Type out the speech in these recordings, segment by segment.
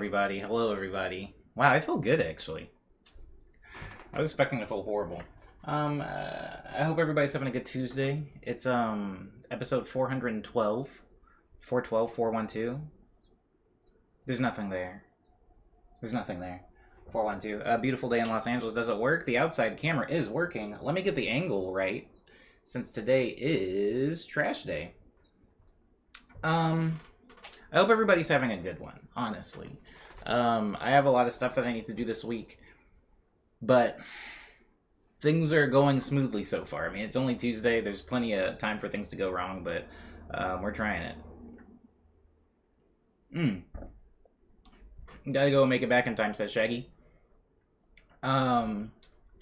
everybody. Hello, everybody. Wow, I feel good, actually. I was expecting to feel horrible. I hope everybody's having a good Tuesday. It's, episode 412. 412, 412. There's nothing there. There's nothing there. 412. A beautiful day in Los Angeles. Does it work? The outside camera is working. Let me get the angle right, since today is trash day. I hope everybody's having a good one, honestly. I have a lot of stuff that I need to do this week, but things are going smoothly so far. I mean, it's only Tuesday. There's plenty of time for things to go wrong, but we're trying it. Gotta go make it back in time, says Shaggy.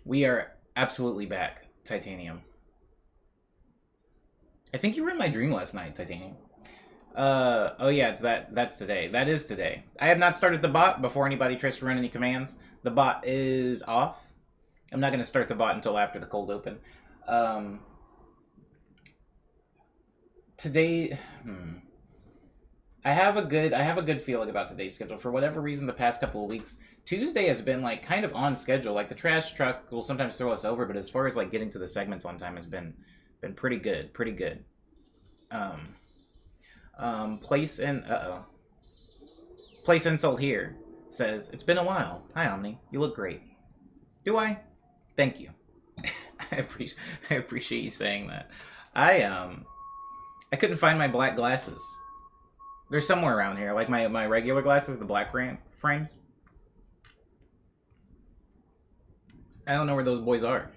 We are absolutely back, Titanium. I think you were in my dream last night, Titanium. Oh yeah, that's today. That is today. I have not started the bot before anybody tries to run any commands. The bot is off. I'm not going to start the bot until after the cold open. Today, I have a good feeling about today's schedule. For whatever reason, the past couple of weeks, Tuesday has been like kind of on schedule. Like the trash truck will sometimes throw us over, but as far as like getting to the segments on time has been pretty good. Place insult here says, it's been a while. Hi, Omni. You look great. Do I? Thank you. I appreciate you saying that. I couldn't find my black glasses. They're somewhere around here. Like my regular glasses, the black frames. I don't know where those boys are.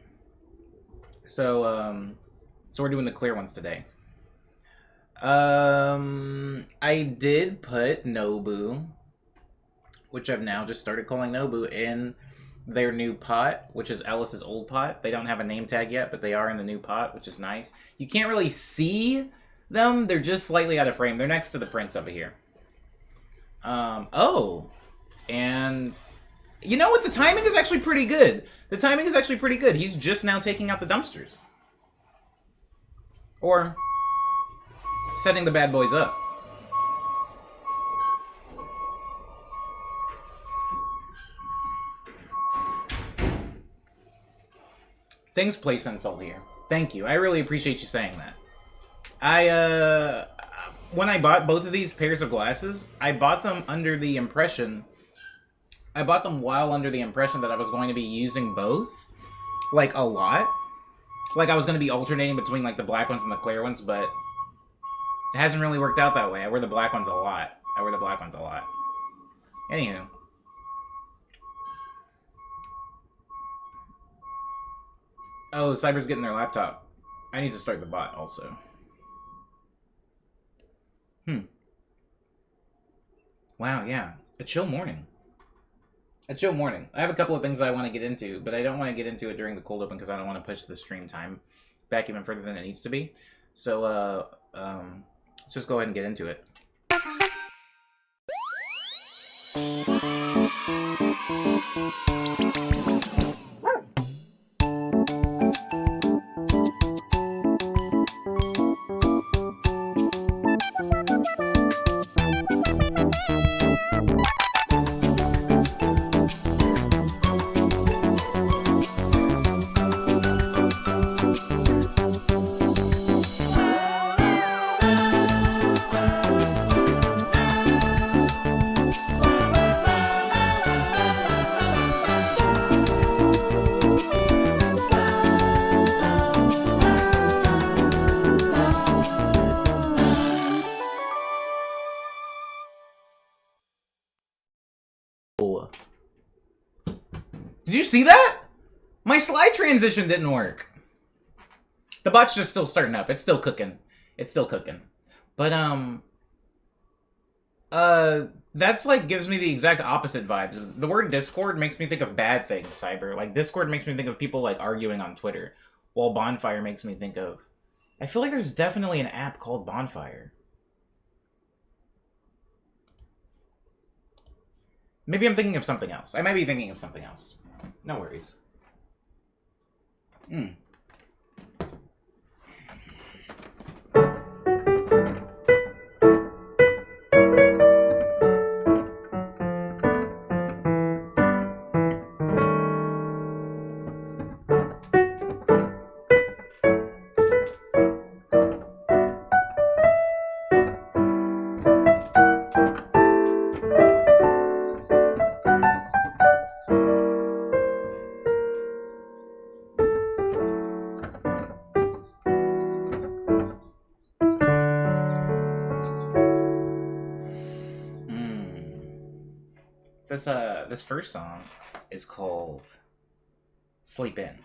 So we're doing the clear ones today. I did put Nobu, which I've now just started calling Nobu, in their new pot, which is Alice's old pot. They don't have a name tag yet, but they are in the new pot, which is nice. You can't really see them. They're just slightly out of frame. They're next to the prince over here. Oh, and you know what? The timing is actually pretty good. He's just now taking out the dumpsters. Or setting the bad boys up. Things place insult here. Thank you. I really appreciate you saying that. When I bought both of these pairs of glasses, I bought them while under the impression that I was going to be using both, like, a lot. Like, I was going to be alternating between, like, the black ones and the clear ones, but it hasn't really worked out that way. I wear the black ones a lot. Anywho. Oh, Cyber's getting their laptop. I need to start the bot also. Wow, yeah. A chill morning. I have a couple of things I want to get into, but I don't want to get into it during the cold open because I don't want to push the stream time back even further than it needs to be. So, let's just go ahead and get into it. Did you see that? My slide transition didn't work. The bot's just still starting up. It's still cooking. But, that's like gives me the exact opposite vibes. The word Discord makes me think of bad things, Cyber. Like, Discord makes me think of people, like, arguing on Twitter. While Bonfire makes me think of... I feel like there's definitely an app called Bonfire. Maybe I'm thinking of something else. I might be thinking of something else. No worries. This first song is called Sleep In.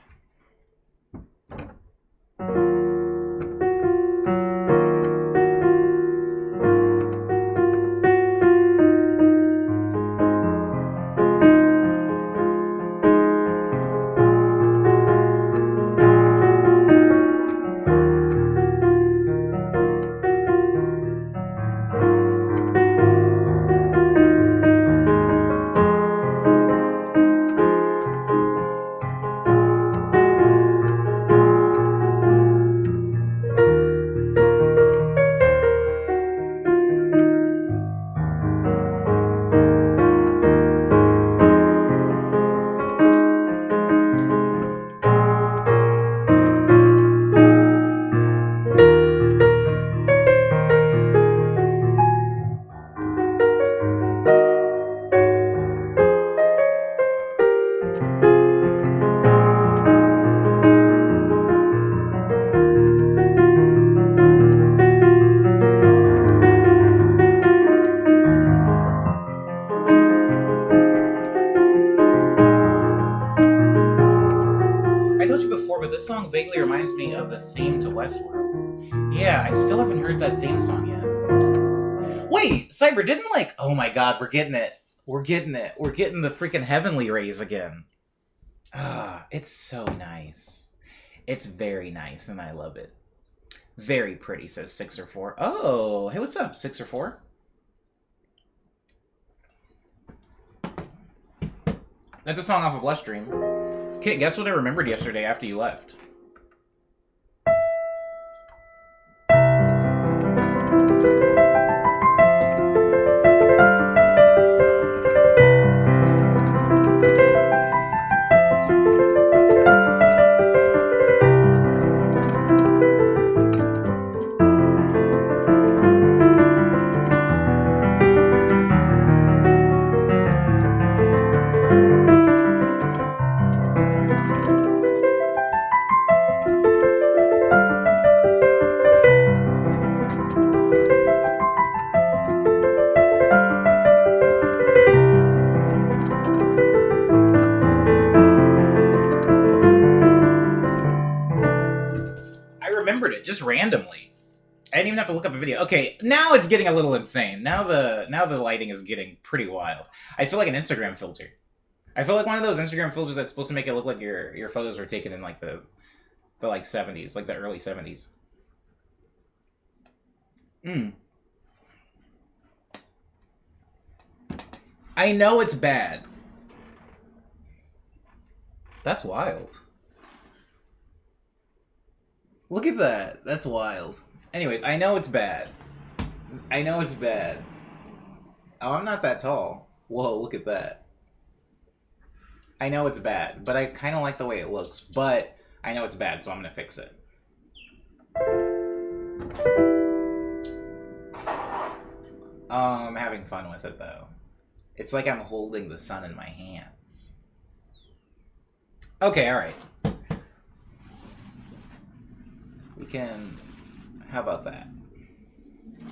I told you before, but this song vaguely reminds me of the theme to Westworld. Yeah, I still haven't heard that theme song yet. Wait, Cyber, didn't oh my god, we're getting it. We're getting it. We're getting the freaking heavenly rays again. Ah, it's so nice. It's very nice, and I love it. Very pretty, says 6 or 4. Oh, hey, what's up, 6 or 4? That's a song off of Lush Dream. Okay, guess what I remembered yesterday after you left? Remembered it just randomly. I didn't even have to look up a video. Okay, now it's getting a little insane. Now the lighting is getting pretty wild. I feel like an Instagram filter. I feel like one of those Instagram filters that's supposed to make it look like your photos were taken in like the 70s, like the early 70s. I know it's bad. That's wild. Look at that. That's wild. Anyways, I know it's bad. I know it's bad. Oh, I'm not that tall. Whoa, look at that. I know it's bad, but I kind of like the way it looks. But I know it's bad, so I'm going to fix it. I'm having fun with it, though. It's like I'm holding the sun in my hands. Okay, alright. We can... How about that?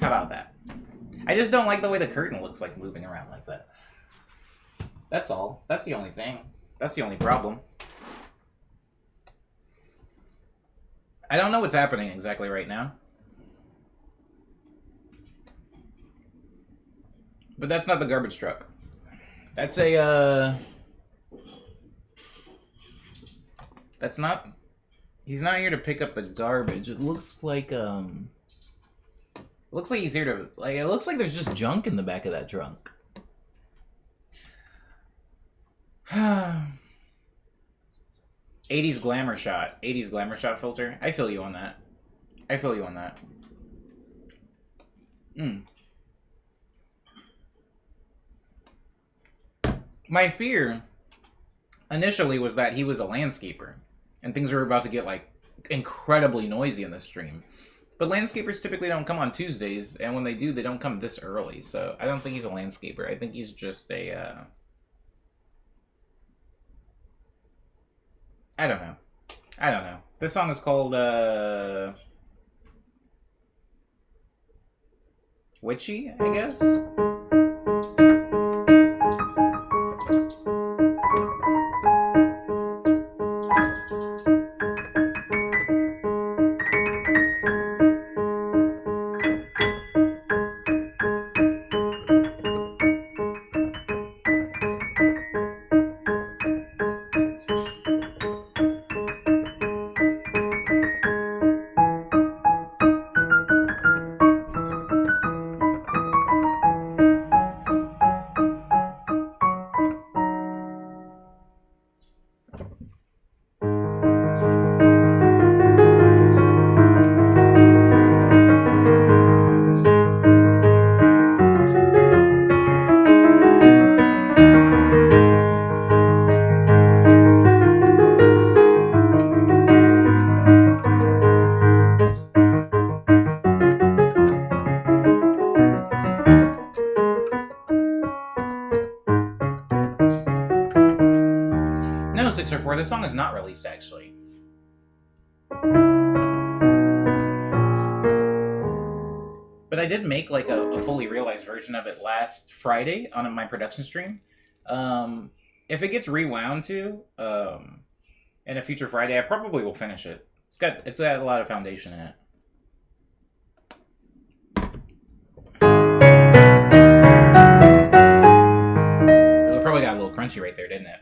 How about that? I just don't like the way the curtain looks like moving around like that. That's all. That's the only thing. That's the only problem. I don't know what's happening exactly right now. But that's not the garbage truck. That's a, That's not... He's not here to pick up the garbage. It looks like, It looks like he's here to... it looks like there's just junk in the back of that trunk. 80s glamour shot. 80s glamour shot filter. I feel you on that. I feel you on that. My fear initially was that he was a landscaper and things were about to get incredibly noisy in the stream. But landscapers typically don't come on Tuesdays, and when they do, they don't come this early. So I don't think he's a landscaper. I think he's just a I don't know. I don't know. This song is called Witchy, I guess. No, 604. This song is not released, actually. But I did make like a fully realized version of it last Friday on my production stream. If it gets rewound to in a future Friday, I probably will finish it. It's got a lot of foundation in it. Ooh, it probably got a little crunchy right there, didn't it?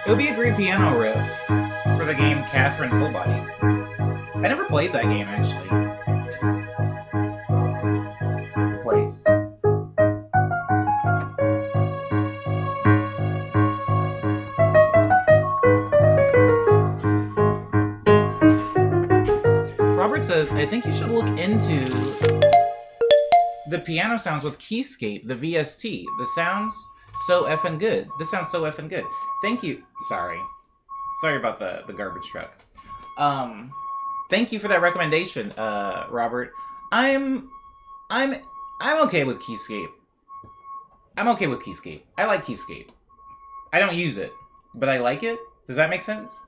It would be a great piano riff for the game Catherine Full Body. I never played that game, actually. Plays. Robert says, I think you should look into the piano sounds with Keyscape, the VST. The sounds so effing good. This sounds so effing good. Thank you. Sorry about the garbage truck. Thank you for that recommendation, Robert. I'm okay with Keyscape. I'm okay with Keyscape. I like Keyscape. I don't use it, but I like it. Does that make sense?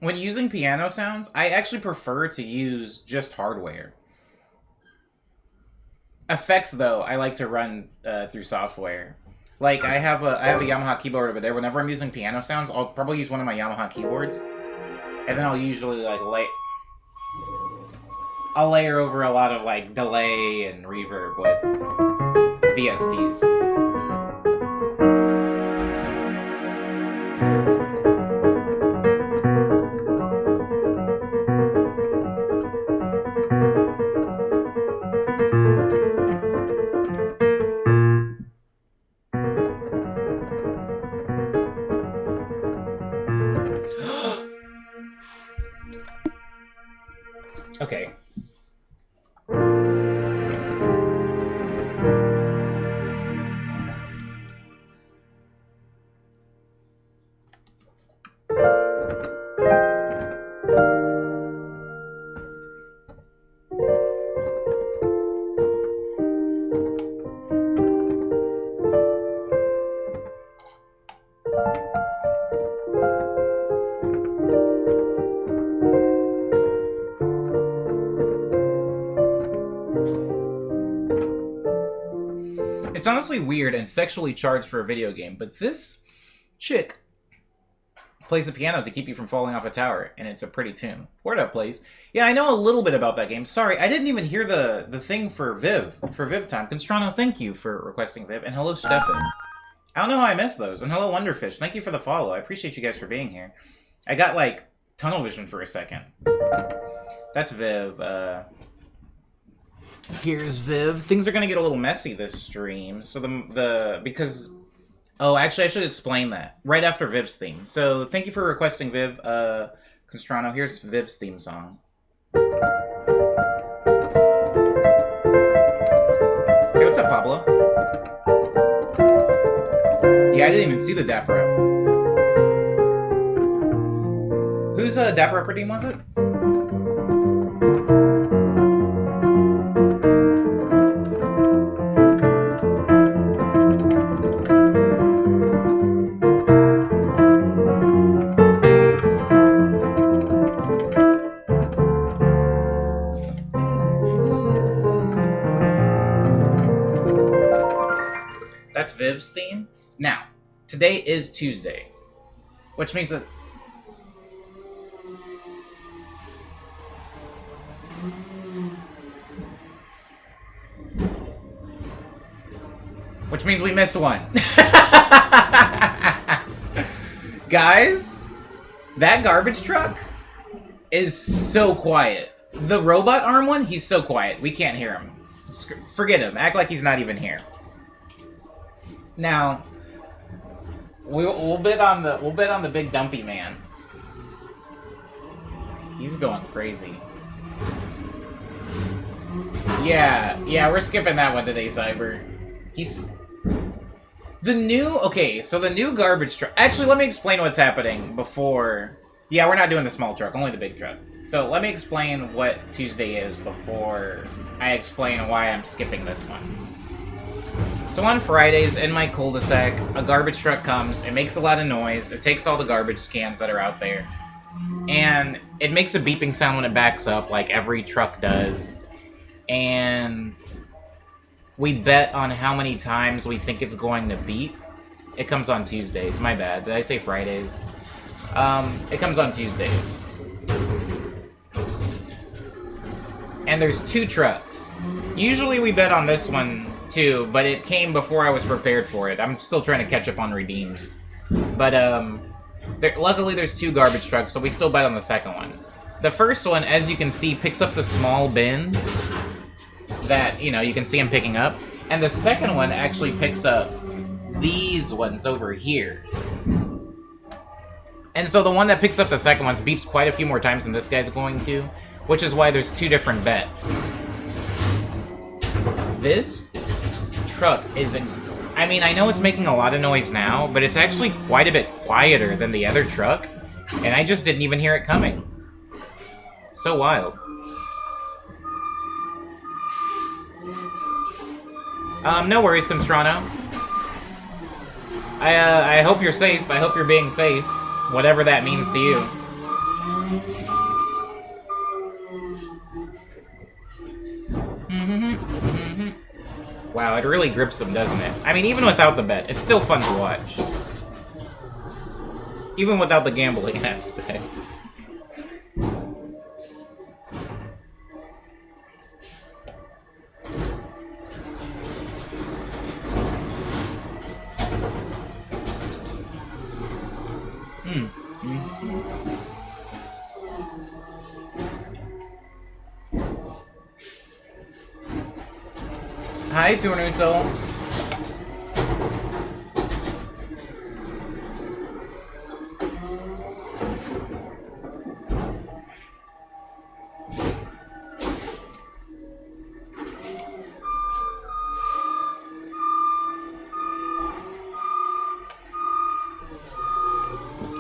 When using piano sounds, I actually prefer to use just hardware. Effects, though, I like to run through software. Like, I have a Yamaha keyboard over there. Whenever I'm using piano sounds, I'll probably use one of my Yamaha keyboards. And then I'll usually, like, I'll layer over a lot of, like, delay and reverb with VSTs. Okay. It's honestly weird and sexually charged for a video game, but this chick plays the piano to keep you from falling off a tower, and it's a pretty tune. Word up, plays. Yeah, I know a little bit about that game. Sorry, I didn't even hear the thing for Viv time. Constrano, thank you for requesting Viv, and hello, Stefan. I don't know how I missed those, and hello, Wonderfish. Thank you for the follow. I appreciate you guys for being here. I got, like, tunnel vision for a second. That's Viv. Here's Viv. Things are gonna get a little messy this stream. So because oh, actually, I should explain that right after Viv's theme. So thank you for requesting Viv, Constrano. Here's Viv's theme song. Hey, what's up, Pablo? Yeah, I didn't even see the Dapper Up. Whose Dapper Up redeem was it? That's Viv's theme. Now, today is Tuesday, which means that we missed one. Guys, that garbage truck is so quiet. The robot arm one, he's so quiet. We can't hear him. Forget him. Act like he's not even here. Now, we'll bet on the big dumpy man. He's going crazy. Yeah, we're skipping that one today, Cyber. He's the new. Okay, so the new garbage truck. Actually, let me explain what's happening before. Yeah, we're not doing the small truck, only the big truck. So let me explain what Tuesday is before I explain why I'm skipping this one. So on Fridays, in my cul-de-sac, a garbage truck comes, it makes a lot of noise, it takes all the garbage cans that are out there, and it makes a beeping sound when it backs up, like every truck does, and we bet on how many times we think it's going to beep. It comes on Tuesdays, my bad, did I say Fridays? It comes on Tuesdays. And there's 2 trucks. Usually we bet on this one too, but it came before I was prepared for it. I'm still trying to catch up on redeems. But, luckily there's 2 garbage trucks, so we still bet on the second one. The first one, as you can see, picks up the small bins that, you know, you can see them picking up. And the second one actually picks up these ones over here. And so the one that picks up the second one beeps quite a few more times than this guy's going to, which is why there's 2 different bets. This truck isn't... I mean, I know it's making a lot of noise now, but it's actually quite a bit quieter than the other truck, and I just didn't even hear it coming. So wild. No worries, Constrano. I hope you're safe. I hope you're being safe. Whatever that means to you. Wow, it really grips them, doesn't it? I mean, even without the bet, it's still fun to watch. Even without the gambling aspect. Hi, Tornuso.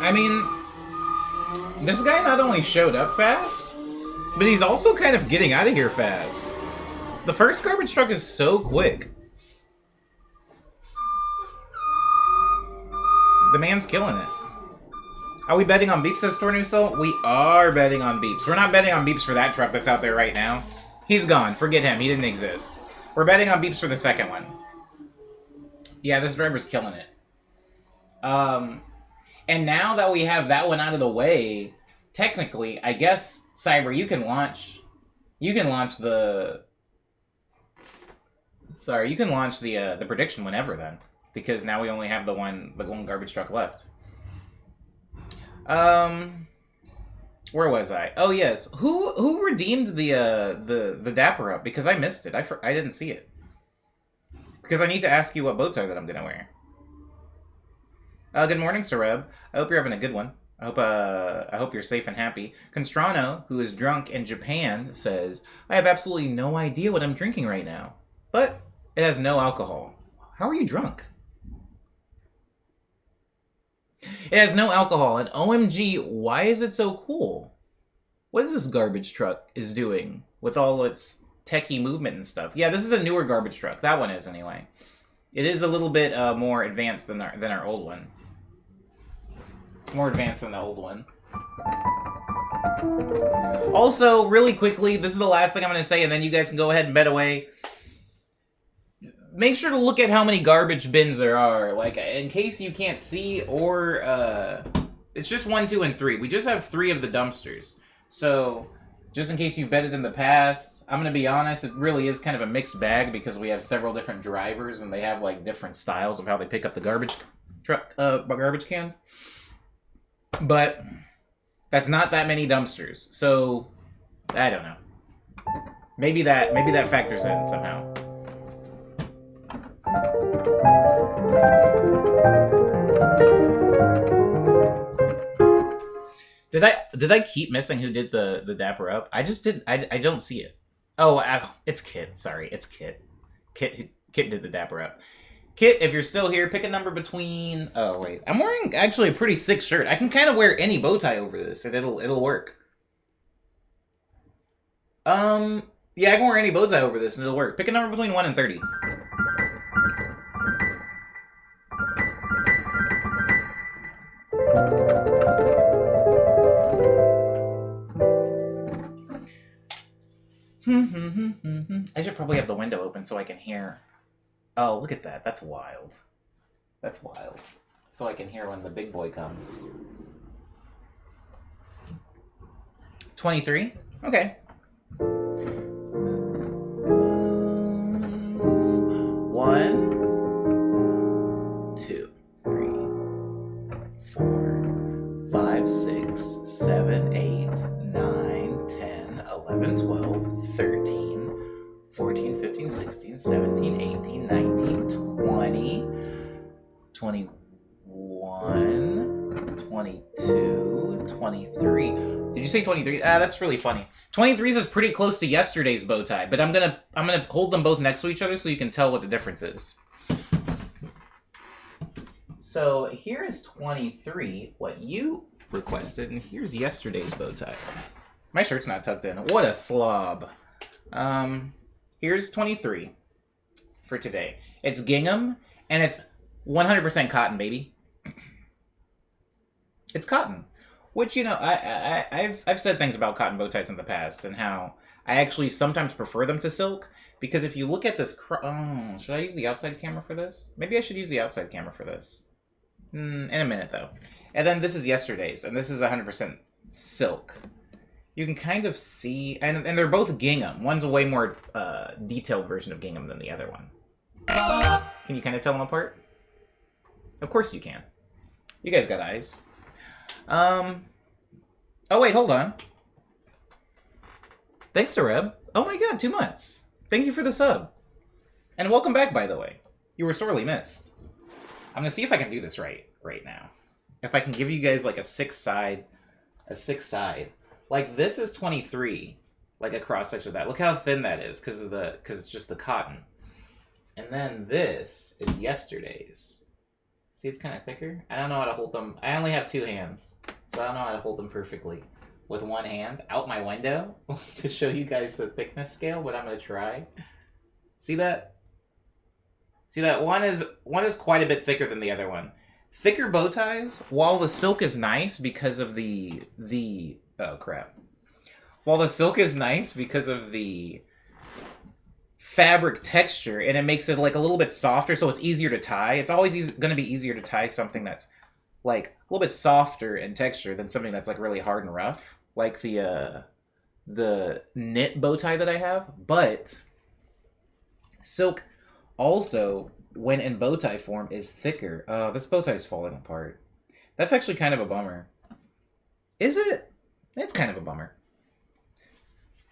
I mean, this guy not only showed up fast, but he's also kind of getting out of here fast. The first garbage truck is so quick. The man's killing it. Are we betting on beeps, says Tornuso? We are betting on beeps. We're not betting on beeps for that truck that's out there right now. He's gone. Forget him. He didn't exist. We're betting on beeps for the second one. Yeah, this driver's killing it. And now that we have that one out of the way, technically, I guess, Cyber, you can launch the... Sorry, you can launch the prediction whenever then, because now we only have the one garbage truck left. Where was I? Oh yes, who redeemed the Dapper Up? Because I missed it. I didn't see it. Because I need to ask you what bow tie that I'm gonna wear. Good morning, Sareb. I hope you're having a good one. I hope you're safe and happy. Constrano, who is drunk in Japan, says, I have absolutely no idea what I'm drinking right now, but it has no alcohol. How are you drunk? It has no alcohol, and OMG, why is it so cool? What is this garbage truck is doing with all its techie movement and stuff? Yeah, this is a newer garbage truck. That one is, anyway. It is a little bit more advanced than our old one. It's more advanced than the old one. Also, really quickly, this is the last thing I'm going to say, and then you guys can go ahead and bet away. Make sure to look at how many garbage bins there are, like, in case you can't see, or, it's just 1, 2, and 3. We just have 3 of the dumpsters. So, just in case you've betted in the past, I'm going to be honest, it really is kind of a mixed bag, because we have several different drivers, and they have, like, different styles of how they pick up the garbage cans. But that's not that many dumpsters, so I don't know. Maybe that factors in somehow. Did I keep missing who did the Dapper Up? I just didn't. I don't see it. Oh, it's Kit. Sorry, it's Kit. Kit did the Dapper Up. Kit, if you're still here, pick a number between... Oh, wait. I'm wearing, actually, a pretty sick shirt. I can kind of wear any bow tie over this, and it'll work. Yeah, I can wear any bow tie over this, and it'll work. Pick a number between 1 and 30. I should probably have the window open so I can hear... Oh, look at that. That's wild. That's wild. So I can hear when the big boy comes. 23? Okay. 1, 2, 3, 4, 5, 6, 7, 8, 9, 10, 11, 12, 13, 14, 15, 16, 17, 18, 19, 20, 21, 22, 23. Did you say 23? That's really funny. 23s is pretty close to yesterday's bow tie, but I'm gonna hold them both next to each other so you can tell what the difference is. So here is 23, what you requested, and here's yesterday's bow tie. My shirt's not tucked in. What a slob. Here's 23 for today. It's gingham, and it's 100% cotton, baby. It's cotton. Which, you know, I've said things about cotton bow ties in the past, and how I actually sometimes prefer them to silk, because if you look at this... Oh, should I use the outside camera for this? Maybe I should use the outside camera for this. In a minute, though. And then this is yesterday's, and this is 100% silk. You can kind of see, and they're both gingham. One's a way more detailed version of gingham than the other one. Can you kind of tell them apart? Of course you can. You guys got eyes. Oh wait, hold on. Thanks to Reb. Oh my god, 2 months. Thank you for the sub. And welcome back, by the way. You were sorely missed. I'm gonna see if I can do this right now. If I can give you guys like a six side. Like, this is 23, like a cross section of that. Look how thin that is, because it's just the cotton. And then this is yesterday's. See, it's kind of thicker. I don't know how to hold them. I only have 2 hands, so I don't know how to hold them perfectly with one hand out my window to show you guys the thickness scale, but I'm gonna try. See that? See that? One is quite a bit thicker than the other one. Thicker bow ties, while the silk is nice because of the oh crap. While the silk is nice because of the fabric texture, and it makes it like a little bit softer, so it's easier to tie. It's always going to be easier to tie something that's like a little bit softer in texture than something that's like really hard and rough, like the knit bow tie that I have. But silk also, when in bow tie form, is thicker. This bow tie is falling apart. That's actually kind of a bummer. Is it? It's kind of a bummer.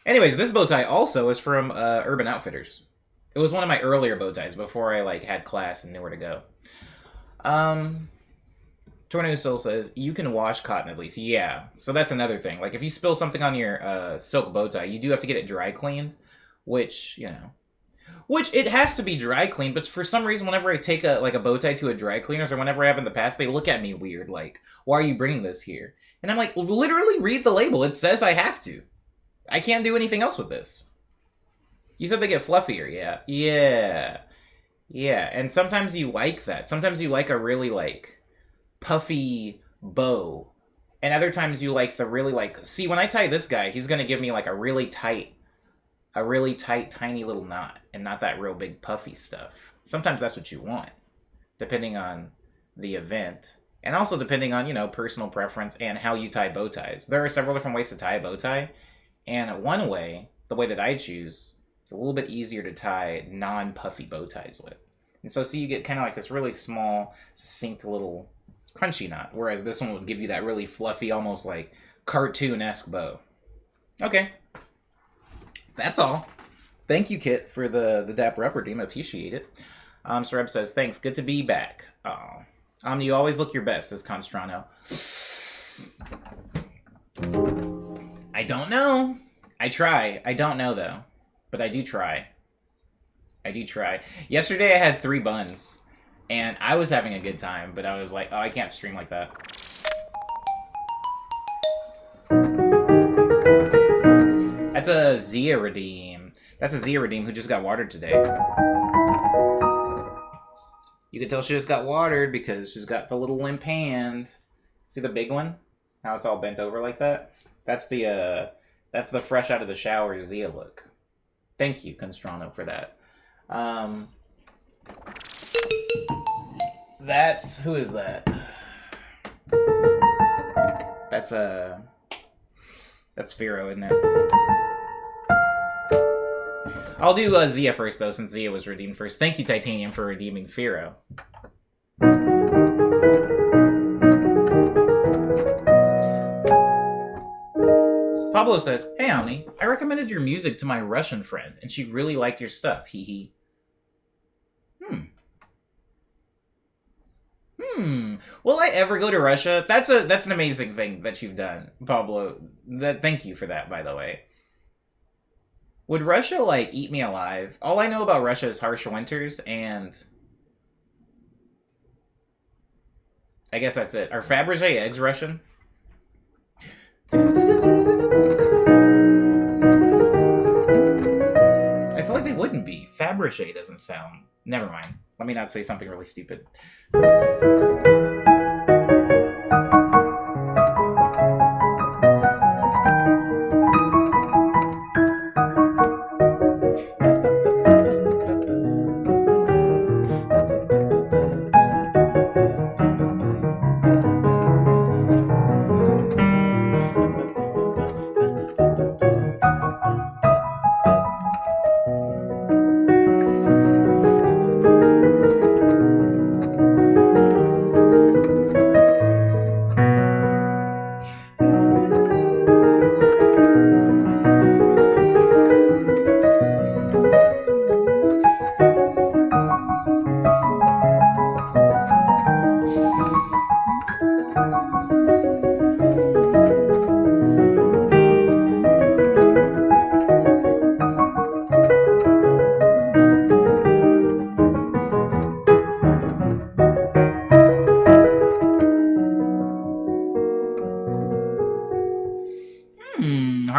Anyways, this bow tie also is from Urban Outfitters. It was one of my earlier bow ties before I like had class and knew where to go. Tornado Soul says, you can wash cotton at least. Yeah, so that's another thing. Like, if you spill something on your silk bow tie, you do have to get it dry cleaned, which, you know... Which, it has to be dry cleaned, but for some reason, whenever I take a bow tie to a dry cleaners, or whenever I have in the past, they look at me weird, like, why are you bringing this here? And I'm like, literally read the label. It says I have to. I can't do anything else with this. You said they get fluffier, yeah. Yeah, and sometimes you like that. Sometimes you like a really, like, puffy bow. And other times you like the really, like... See, when I tie this guy, he's going to give me, like, a really tight, tiny little knot. And not that real big puffy stuff. Sometimes that's what you want. Depending on the event. And also depending on, you know, personal preference and how you tie bow ties. There are several different ways to tie a bow tie. And one way, the way that I choose... It's a little bit easier to tie non-puffy bow ties with. And so you get kind of like this really small, succinct little crunchy knot. Whereas this one would give you that really fluffy, almost like cartoon-esque bow. Okay. That's all. Thank you, Kit, for the Dapper Up redeem. I appreciate it. Sareb says, thanks. Good to be back. Oh. You always look your best, says Constrano. I don't know. I try. I don't know, though. But I do try. Yesterday I had 3 buns. And I was having a good time. But I was like, oh, I can't stream like that. That's a Zia redeem. That's a Zia redeem who just got watered today. You can tell she just got watered because she's got the little limp hand. See the big one? How it's all bent over like that? That's the fresh out of the shower Zia look. Thank you, Constrano, for that. Who is that? That's Firo, isn't it? I'll do Zia first, though, since Zia was redeemed first. Thank you, Titanium, for redeeming Firo. Pablo says, hey, Omni, I recommended your music to my Russian friend, and she really liked your stuff. Hee hee. Will I ever go to Russia? That's an amazing thing that you've done, Pablo. Thank you for that, by the way. Would Russia, like, eat me alive? All I know about Russia is harsh winters, and... I guess that's it. Are Fabergé eggs Russian? I feel like they wouldn't be. Fabergé doesn't sound... Never mind. Let me not say something really stupid.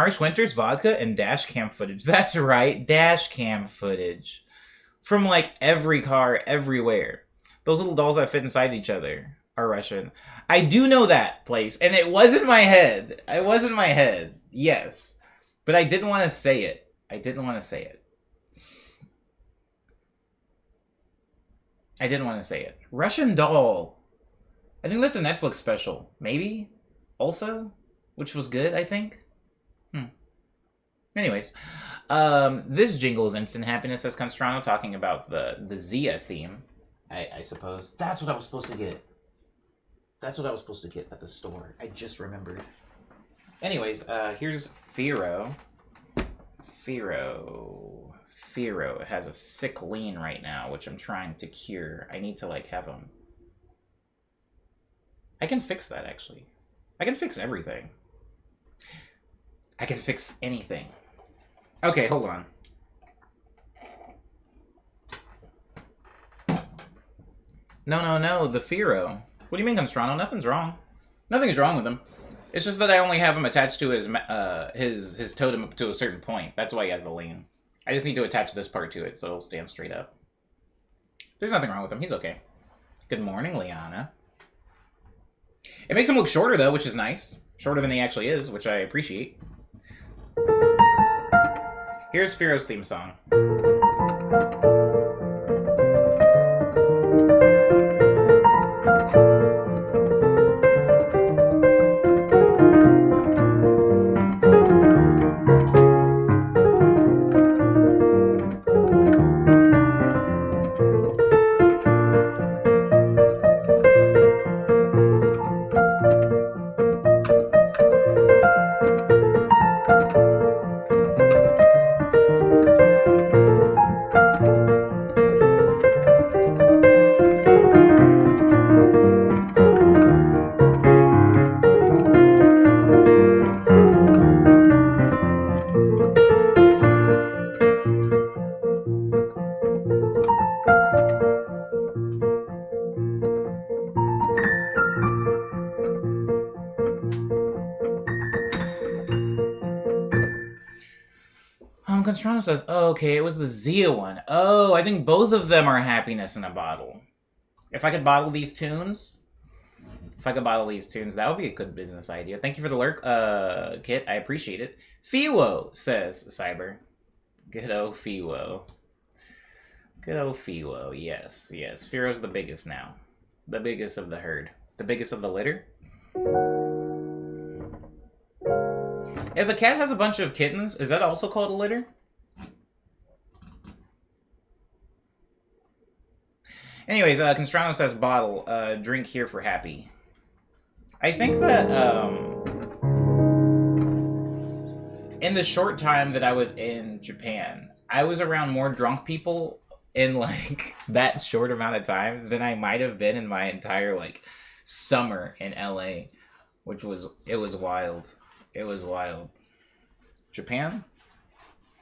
Harsh Winters, vodka, and dash cam footage. That's right, dash cam footage. From, like, every car, everywhere. Those little dolls that fit inside each other are Russian. I do know that place, and it was in my head. It was in my head, yes. But I didn't want to say it. I didn't want to say it. Russian Doll. I think that's a Netflix special. Maybe? Also? Which was good, I think? Anyways, this jingle is Instant Happiness, as Constrano, talking about the Zia theme, I suppose. That's what I was supposed to get. That's what I was supposed to get at the store. I just remembered. Anyways, here's Firo. Firo has a sick lean right now, which I'm trying to cure. I need to, like, have him. I can fix that, actually. I can fix everything. I can fix anything. Okay, hold on. No, the Firo. What do you mean, Constrano? Nothing's wrong. Nothing's wrong with him. It's just that I only have him attached to his totem to a certain point. That's why he has the lean. I just need to attach this part to it so it'll stand straight up. There's nothing wrong with him. He's okay. Good morning, Liana. It makes him look shorter, though, which is nice. Shorter than he actually is, which I appreciate. Here's Firo's theme song. Constrano says, oh, okay, it was the Zia one. Oh, I think both of them are happiness in a bottle. If I could bottle these tunes, that would be a good business idea. Thank you for the lurk, Kit. I appreciate it. Fiwo, says Cyber. Good old Fiwo. Good old Fiwo, yes. Firo's the biggest now. The biggest of the herd. The biggest of the litter. If a cat has a bunch of kittens, is that also called a litter? Anyways, Constrano says bottle, drink here for happy. I think that, in the short time that I was in Japan, I was around more drunk people in, like, that short amount of time than I might have been in my entire, like, summer in LA, which was, it was wild. It was wild. Japan?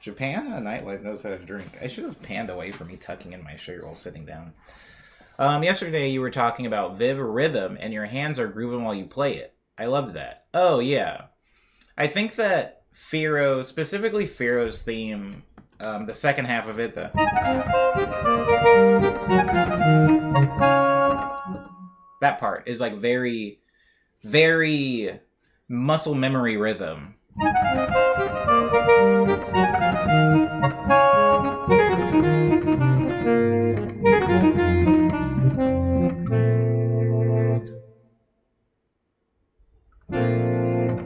A nightlife knows how to drink. I should have panned away from me tucking in my shirt while sitting down. Yesterday you were talking about Viv rhythm and your hands are grooving while you play it. I loved that. Oh, yeah. I think that Firo, specifically Firo's theme, the second half of it, that part is like very, very muscle memory rhythm.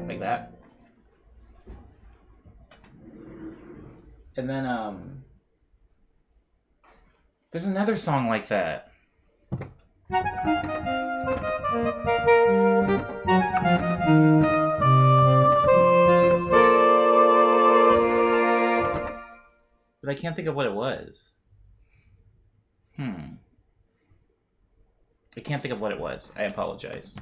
Like that. And then, there's another song like that. But I can't think of what it was. I can't think of what it was. I apologize.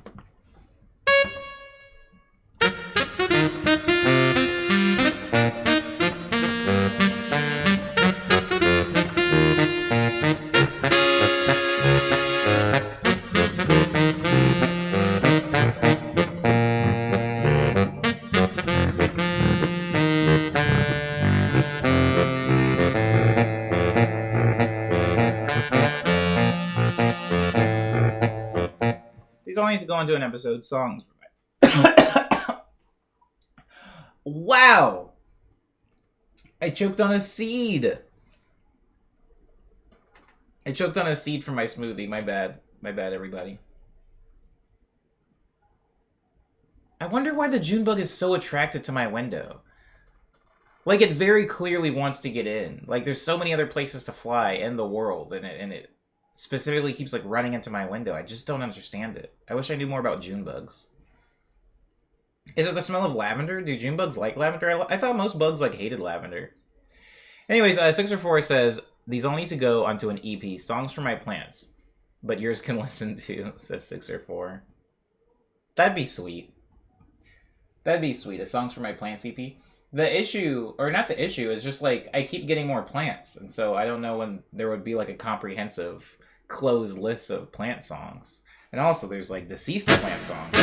These all need to go into an episode. Songs. Wow! I choked on a seed. I choked on a seed from my smoothie. My bad. My bad, everybody. I wonder why the June bug is so attracted to my window. Like, it very clearly wants to get in. Like, there's so many other places to fly in the world, and it specifically keeps, like, running into my window. I just don't understand it. I wish I knew more about June bugs. Is it the smell of lavender? Do June bugs like lavender? I thought most bugs like hated lavender. Anyways, 604 says, these all need to go onto an EP. Songs for my plants. But yours can listen to, says 604. That'd be sweet. That'd be sweet. A Songs for My Plants EP. The issue, or not the issue, is just like, I keep getting more plants. And so I don't know when there would be like a comprehensive closed list of plant songs. And also there's like deceased plant songs.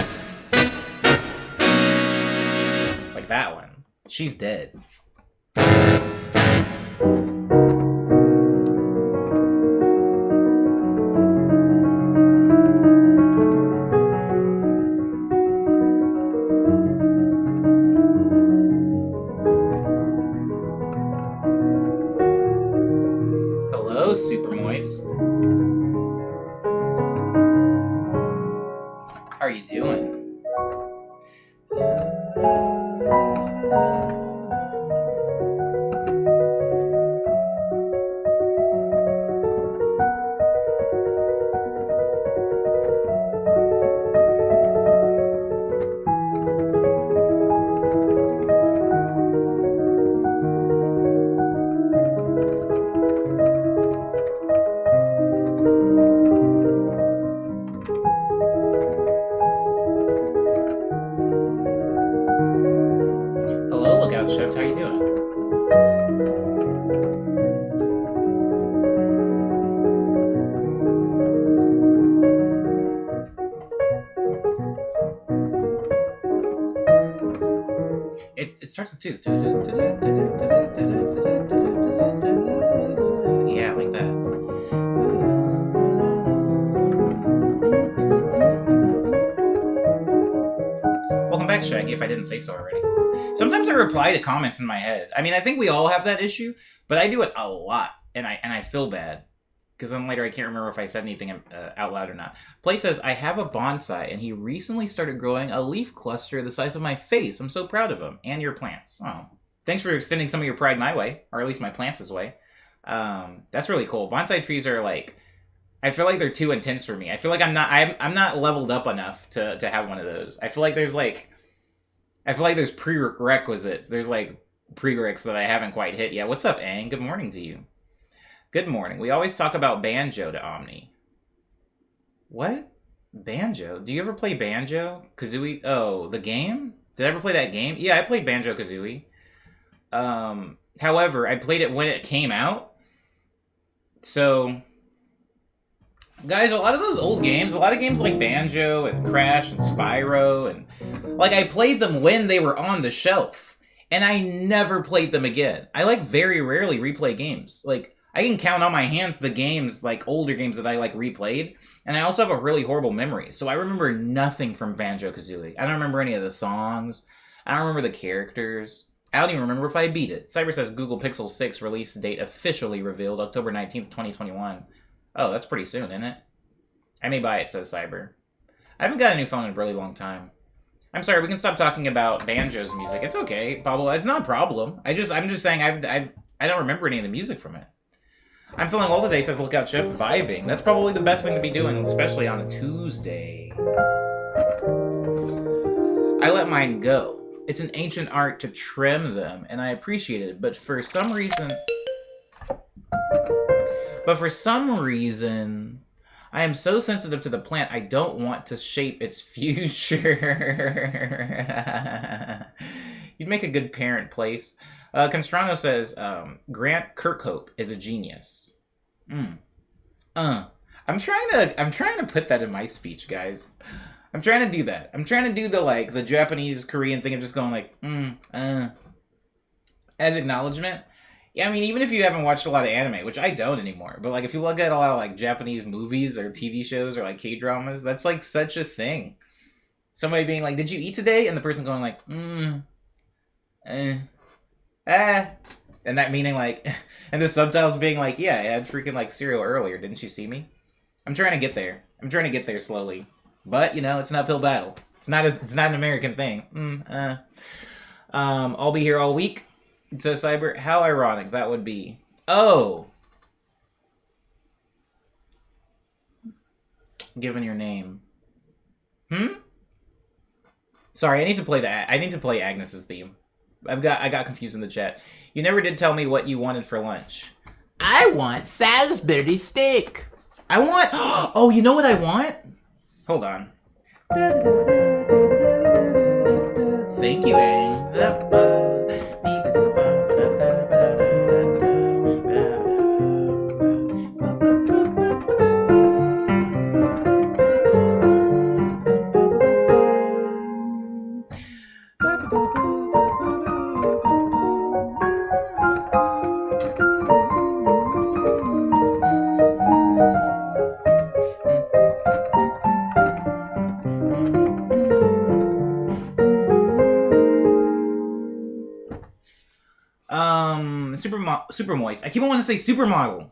Like that one. She's dead. Hello, Super Moist. How are you doing? Hello, Lookout Chef. How you doing? It starts with 2. Yeah, like that. Welcome back, Shaggy, if I didn't say so already. Sometimes I reply to comments in my head. I mean, I think we all have that issue, but I do it a lot, and I feel bad. Because then later I can't remember if I said anything out loud or not. Play says, I have a bonsai, and he recently started growing a leaf cluster the size of my face. I'm so proud of him. And your plants. Oh, thanks for sending some of your pride my way, or at least my plants' way. That's really cool. Bonsai trees are like, I feel like they're too intense for me. I feel like I'm not leveled up enough to have one of those. I feel like there's prerequisites. There's like prereqs that I haven't quite hit yet. What's up, Aang? Good morning to you. Good morning. We always talk about Banjo to Omni. What? Banjo? Do you ever play Banjo? Kazooie? Oh, the game? Did I ever play that game? Yeah, I played Banjo Kazooie. However, I played it when it came out. So, guys, a lot of those old games, a lot of games like Banjo and Crash and Spyro, and like I played them when they were on the shelf, and I never played them again. I like very rarely replay games. Like, I can count on my hands the games, like older games that I like replayed, and I also have a really horrible memory. So I remember nothing from Banjo-Kazooie. I don't remember any of the songs. I don't remember the characters. I don't even remember if I beat it. Cyber says Google Pixel 6 release date officially revealed October 19th, 2021. Oh, that's pretty soon, isn't it? I may buy it, says Cyber. I haven't got a new phone in a really long time. I'm sorry, we can stop talking about Banjo's music. It's okay, Pablo. It's not a problem. I'm just saying I don't remember any of the music from it. I'm feeling old today, says Lookout Chef. Vibing. That's probably the best thing to be doing, especially on a Tuesday. I let mine go. It's an ancient art to trim them, and I appreciate it, but for some reason, I am so sensitive to the plant, I don't want to shape its future. You'd make a good parent, Place. Constrano says, Grant Kirkhope is a genius. I'm trying to put that in my speech, guys. I'm trying to do that. I'm trying to do the Japanese, Korean thing of just going like, as acknowledgement. Yeah, I mean, even if you haven't watched a lot of anime, which I don't anymore, but like if you look at a lot of like Japanese movies or TV shows or like K-dramas, that's like such a thing. Somebody being like, did you eat today? And the person going like, and that meaning like, and the subtitles being like, yeah, I had freaking like cereal earlier. Didn't you see me? I'm trying to get there. I'm trying to get there slowly. But, you know, it's an uphill battle. It's not an American thing. I'll be here all week. It says Cyber. How ironic that would be. Oh. Given your name. Sorry, I need to play that. I need to play Agnes's theme. I got confused in the chat. You never did tell me what you wanted for lunch. I want Salisbury steak. I want. Oh, you know what I want? Hold on. Thank you, Ang. Super Moist. I keep on wanting to say Supermodel.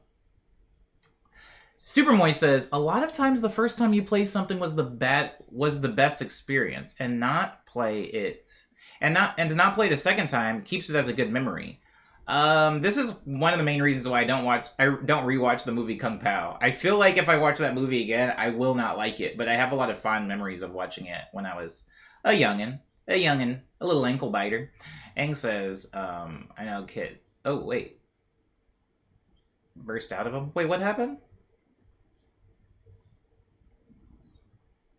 Super Moist says, a lot of times the first time you play something was the best experience, and not play it and to not play it a second time keeps it as a good memory. This is one of the main reasons why I don't rewatch the movie Kung Pao. I feel like if I watch that movie again, I will not like it, but I have a lot of fond memories of watching it when I was a youngin, a little ankle biter. Aang says, I know, kid. Oh, wait. Burst out of him? Wait, what happened?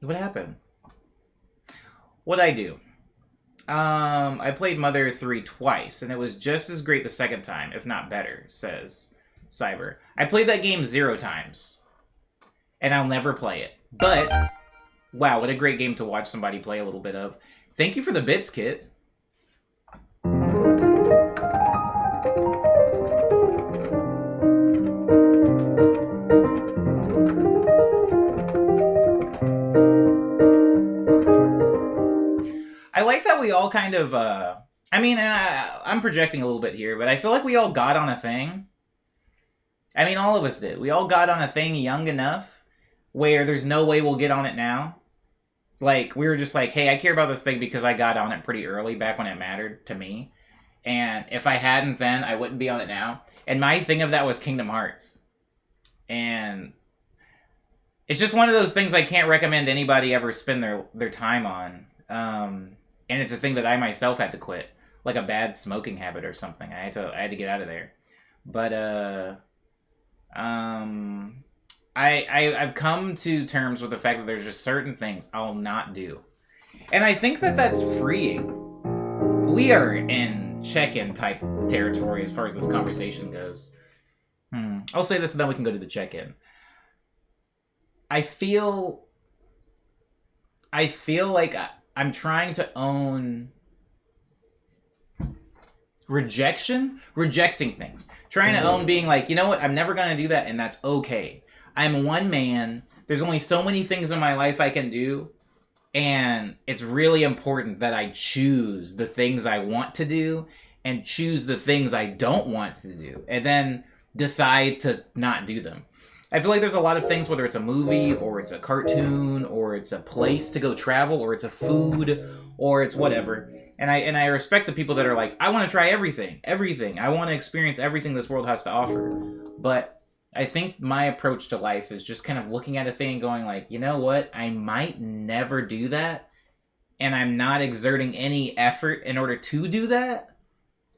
What happened? What'd I do? I played Mother 3 twice, and it was just as great the second time, if not better, says Cyber. I played that game 0 times, and I'll never play it. But, wow, what a great game to watch somebody play a little bit of. Thank you for the bits, Kit. I like that we all kind of, I'm projecting a little bit here, but I feel like we all got on a thing. I mean, all of us did. We all got on a thing young enough where there's no way we'll get on it now. Like, we were just like, hey, I care about this thing because I got on it pretty early, back when it mattered to me. And if I hadn't then, I wouldn't be on it now. And my thing of that was Kingdom Hearts. And it's just one of those things I can't recommend anybody ever spend their time on. And it's a thing that I myself had to quit. Like a bad smoking habit or something. I had to get out of there. But, I've come to terms with the fact that there's just certain things I'll not do. And I think that that's freeing. We are in check-in type territory as far as this conversation goes. I'll say this and then we can go to the check-in. I feel like I'm trying to own rejecting things. Trying to own being like, you know what, I'm never going to do that, and that's okay. I'm one man. There's only so many things in my life I can do, and it's really important that I choose the things I want to do and choose the things I don't want to do, and then decide to not do them. I feel like there's a lot of things, whether it's a movie, or it's a cartoon, or it's a place to go travel, or it's a food, or it's whatever. And I respect the people that are like, I want to try everything. I want to experience everything this world has to offer. But I think my approach to life is just kind of looking at a thing and going like, you know what? I might never do that. And I'm not exerting any effort in order to do that.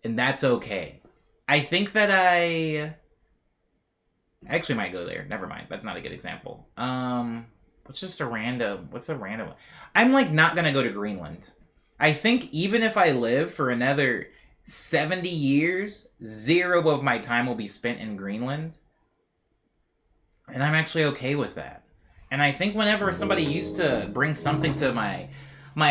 And that's okay. I think that I actually might go there. Never mind. That's not a good example. What's a random one? I'm like not going to go to Greenland. I think even if I live for another 70 years, 0 of my time will be spent in Greenland. And I'm actually okay with that. And I think whenever somebody used to bring something to my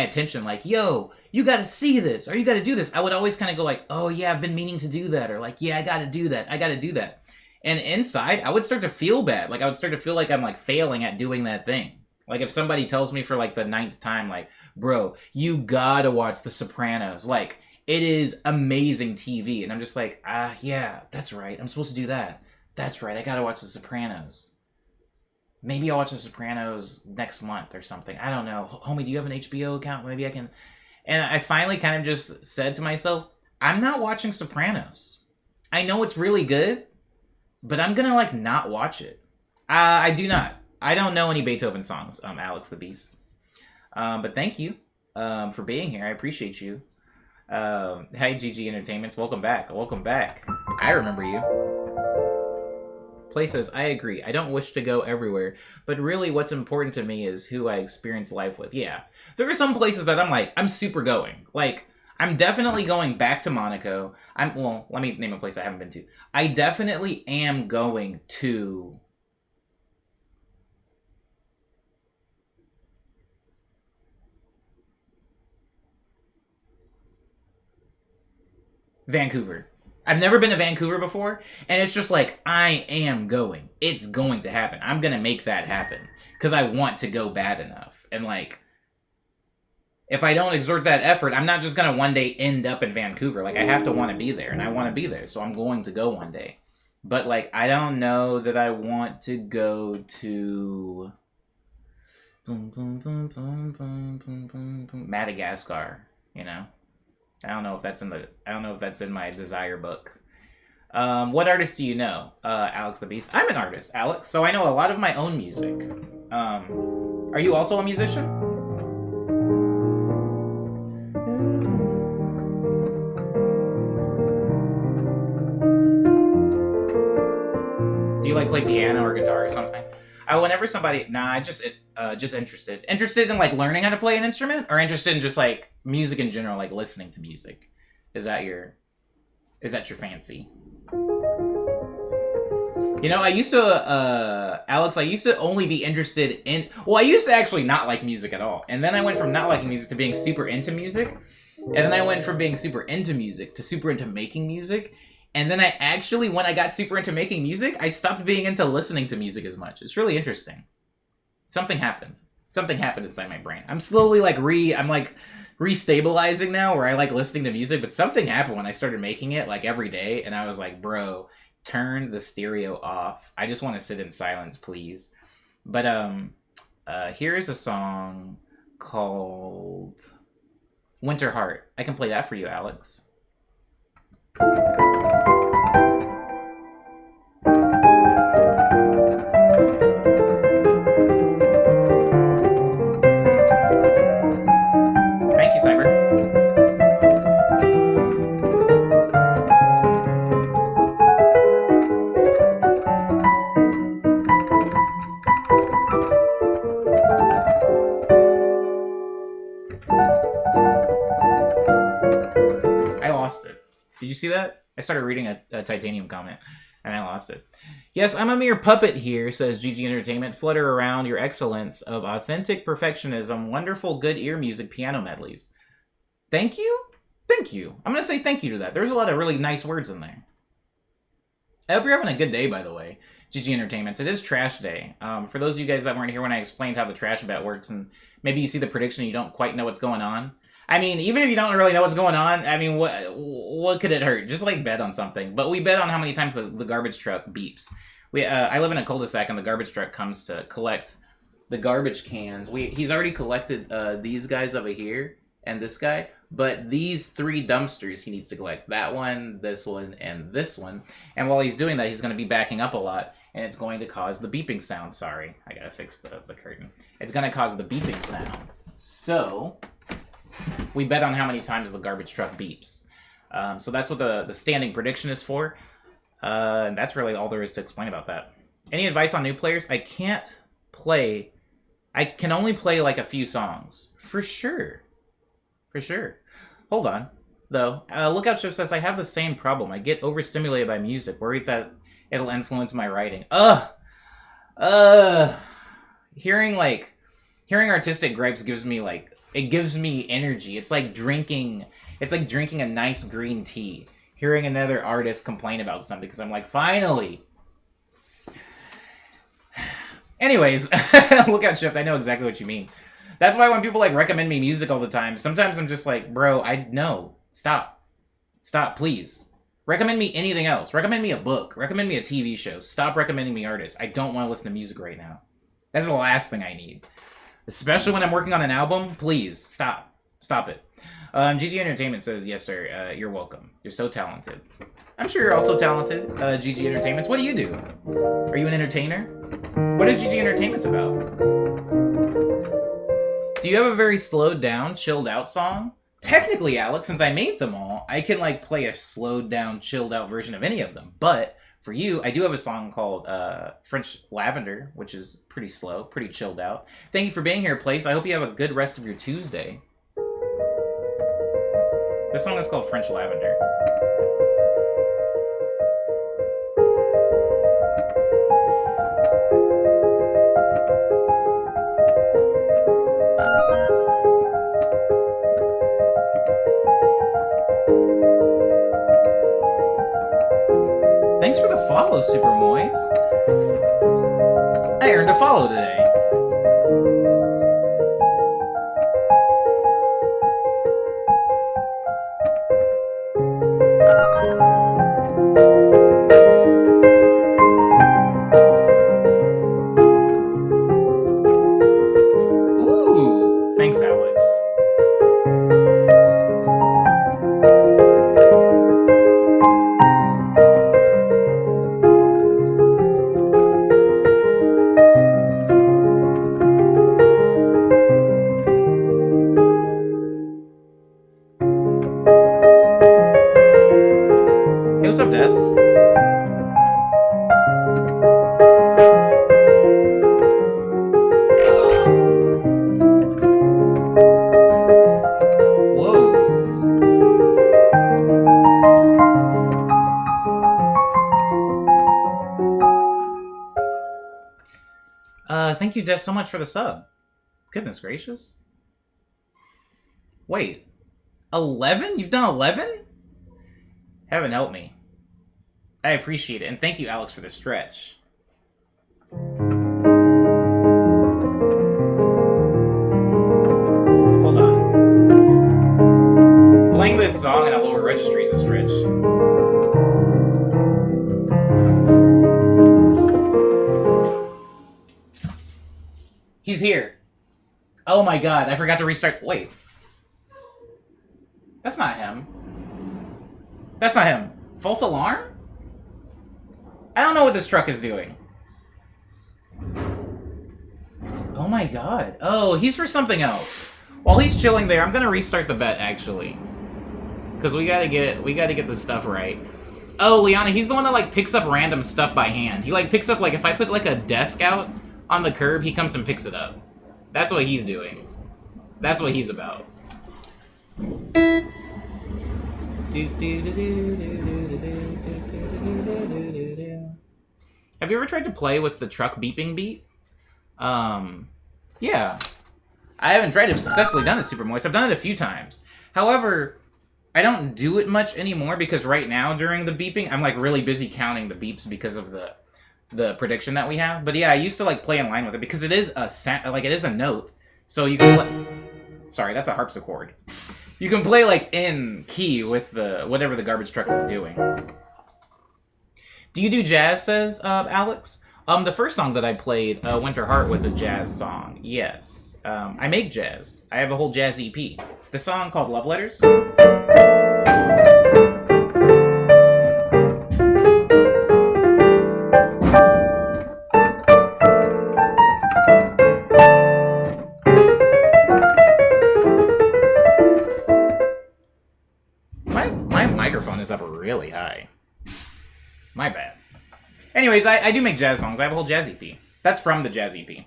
attention, like, yo, you gotta see this, or you gotta do this, I would always kind of go like, oh yeah, I've been meaning to do that, or like, yeah, I gotta do that. And inside, I would start to feel bad. Like, I would start to feel like I'm like failing at doing that thing. Like, if somebody tells me for like the 9th time, like, bro, you gotta watch The Sopranos. Like, it is amazing TV. And I'm just like, yeah, that's right. I'm supposed to do that. That's right. I gotta watch The Sopranos. Maybe I'll watch The Sopranos next month or something. I don't know. Homie, do you have an HBO account? Maybe I can. And I finally kind of just said to myself, I'm not watching Sopranos. I know it's really good, but I'm gonna like not watch it. I do not. I don't know any Beethoven songs, Alex the Beast. But thank you. for being here. I appreciate you. Hi, GG Entertainments. Welcome back. Welcome back. I remember you. Play says, I agree. I don't wish to go everywhere, but really what's important to me is who I experience life with. Yeah. There are some places that I'm like, I'm super going. Like, I'm definitely going back to Monaco. Well, let me name a place I haven't been to. I definitely am going to... Vancouver. I've never been to Vancouver before, and it's just like, I am going. It's going to happen. I'm going to make that happen, because I want to go bad enough. And, like, if I don't exert that effort, I'm not just going to one day end up in Vancouver. Like, I have to want to be there, and I want to be there, so I'm going to go one day. But, like, I don't know that I want to go to... Madagascar, you know? I don't know if that's in my desire book. What artist do you know? Alex the Beast. I'm an artist, Alex, so I know a lot of my own music. Are you also a musician? Do you like play piano or guitar or something? Whenever somebody, just interested in like learning how to play an instrument, or interested in just like music in general, like listening to music. Is that your fancy? You know, I used to, Alex, I used to only be interested in, well, I used to actually not like music at all. And then I went from not liking music to being super into music. And then I went from being super into music to super into making music. And then I actually, when I got super into making music, I stopped being into listening to music as much. It's really interesting. Something happened. Something happened inside my brain. I'm slowly like restabilizing now, where I like listening to music, but something happened when I started making it like every day, and I was like, bro, turn the stereo off. I just want to sit in silence, please. But here's a song called Winter Heart. I can play that for you, Alex. Thank you, Cyber. I lost it. Did you see that? I started reading a Titanium comment, and I lost it. Yes, I'm a mere puppet here, says GG Entertainment. Flutter around your excellence of authentic perfectionism, wonderful good ear music, piano medleys. Thank you? Thank you. I'm going to say thank you to that. There's a lot of really nice words in there. I hope you're having a good day, by the way. GG Entertainments. It is trash day. For those of you guys that weren't here when I explained how the trash bet works, and maybe you see the prediction and you don't quite know what's going on. I mean, even if you don't really know what's going on, I mean, what could it hurt? Just, like, bet on something. But we bet on how many times the garbage truck beeps. I live in a cul-de-sac, and the garbage truck comes to collect the garbage cans. He's already collected these guys over here and this guy, but these 3 dumpsters he needs to collect. That one, this one, and this one. And while he's doing that, he's going to be backing up a lot, and it's going to cause the beeping sound. Sorry, I got to fix the curtain. It's going to cause the beeping sound. So... we bet on how many times the garbage truck beeps. So that's what the standing prediction is for. And that's really all there is to explain about that. Any advice on new players? I can only play like a few songs. For sure. For sure. Hold on, though. Lookout Shift says, I have the same problem. I get overstimulated by music, worried that it'll influence my writing. Hearing artistic gripes gives me like... it gives me energy. It's like drinking a nice green tea. Hearing another artist complain about something, because I'm like, finally. Anyways, Lookout Shift, I know exactly what you mean. That's why when people like recommend me music all the time, sometimes I'm just like, bro, stop, please. Recommend me anything else. Recommend me a book. Recommend me a TV show. Stop recommending me artists. I don't want to listen to music right now. That's the last thing I need. Especially when I'm working on an album, please, stop it. GG Entertainment says, yes, sir, you're welcome. You're so talented. I'm sure you're also talented, GG Entertainments. What do you do? Are you an entertainer? What is GG Entertainments about? Do you have a very slowed down, chilled out song? Technically, Alex, since I made them all, I can like play a slowed down, chilled out version of any of them. But for you, I do have a song called French Lavender, which is pretty slow, pretty chilled out. Thank you for being here, Place. I hope you have a good rest of your Tuesday. This song is called French Lavender. Thanks for the follow, Super Moist. I earned a follow today. Ooh, thanks, Alex. Hey, what's up, Des? Thank you, Des, so much for the sub. Goodness gracious. Wait. 11? You've done 11? Heaven help me. I appreciate it, and thank you, Alex, for the stretch. Hold on. Playing this song in a lower registry is a stretch. He's here. Oh my god, I forgot to restart. Wait. That's not him. That's not him. False alarm? I don't know what this truck is doing. Oh my god. Oh, he's for something else. While he's chilling there, I'm gonna restart the bet, actually. Because we gotta get this stuff right. Oh, Liana, he's the one that, like, picks up random stuff by hand. He, like, picks up, like, if I put, like, a desk out on the curb, he comes and picks it up. That's what he's doing. That's what he's about. Have you ever tried to play with the truck beeping beat? Yeah. I haven't tried to have successfully done it, Super Moist. I've done it a few times. However, I don't do it much anymore because right now, during the beeping, I'm, like, really busy counting the beeps because of the prediction that we have. But yeah, I used to, like, play in line with it because it is a it is a note. So you can play... Sorry, that's a harpsichord. You can play, like, in key with whatever the garbage truck is doing. Do you do jazz, says Alex? The first song that I played, Winter Heart, was a jazz song. Yes. I make jazz. I have a whole jazz EP. The song called Love Letters. My microphone is up really high. My bad. Anyways, I do make jazz songs. I have a whole jazz EP. That's from the jazz EP.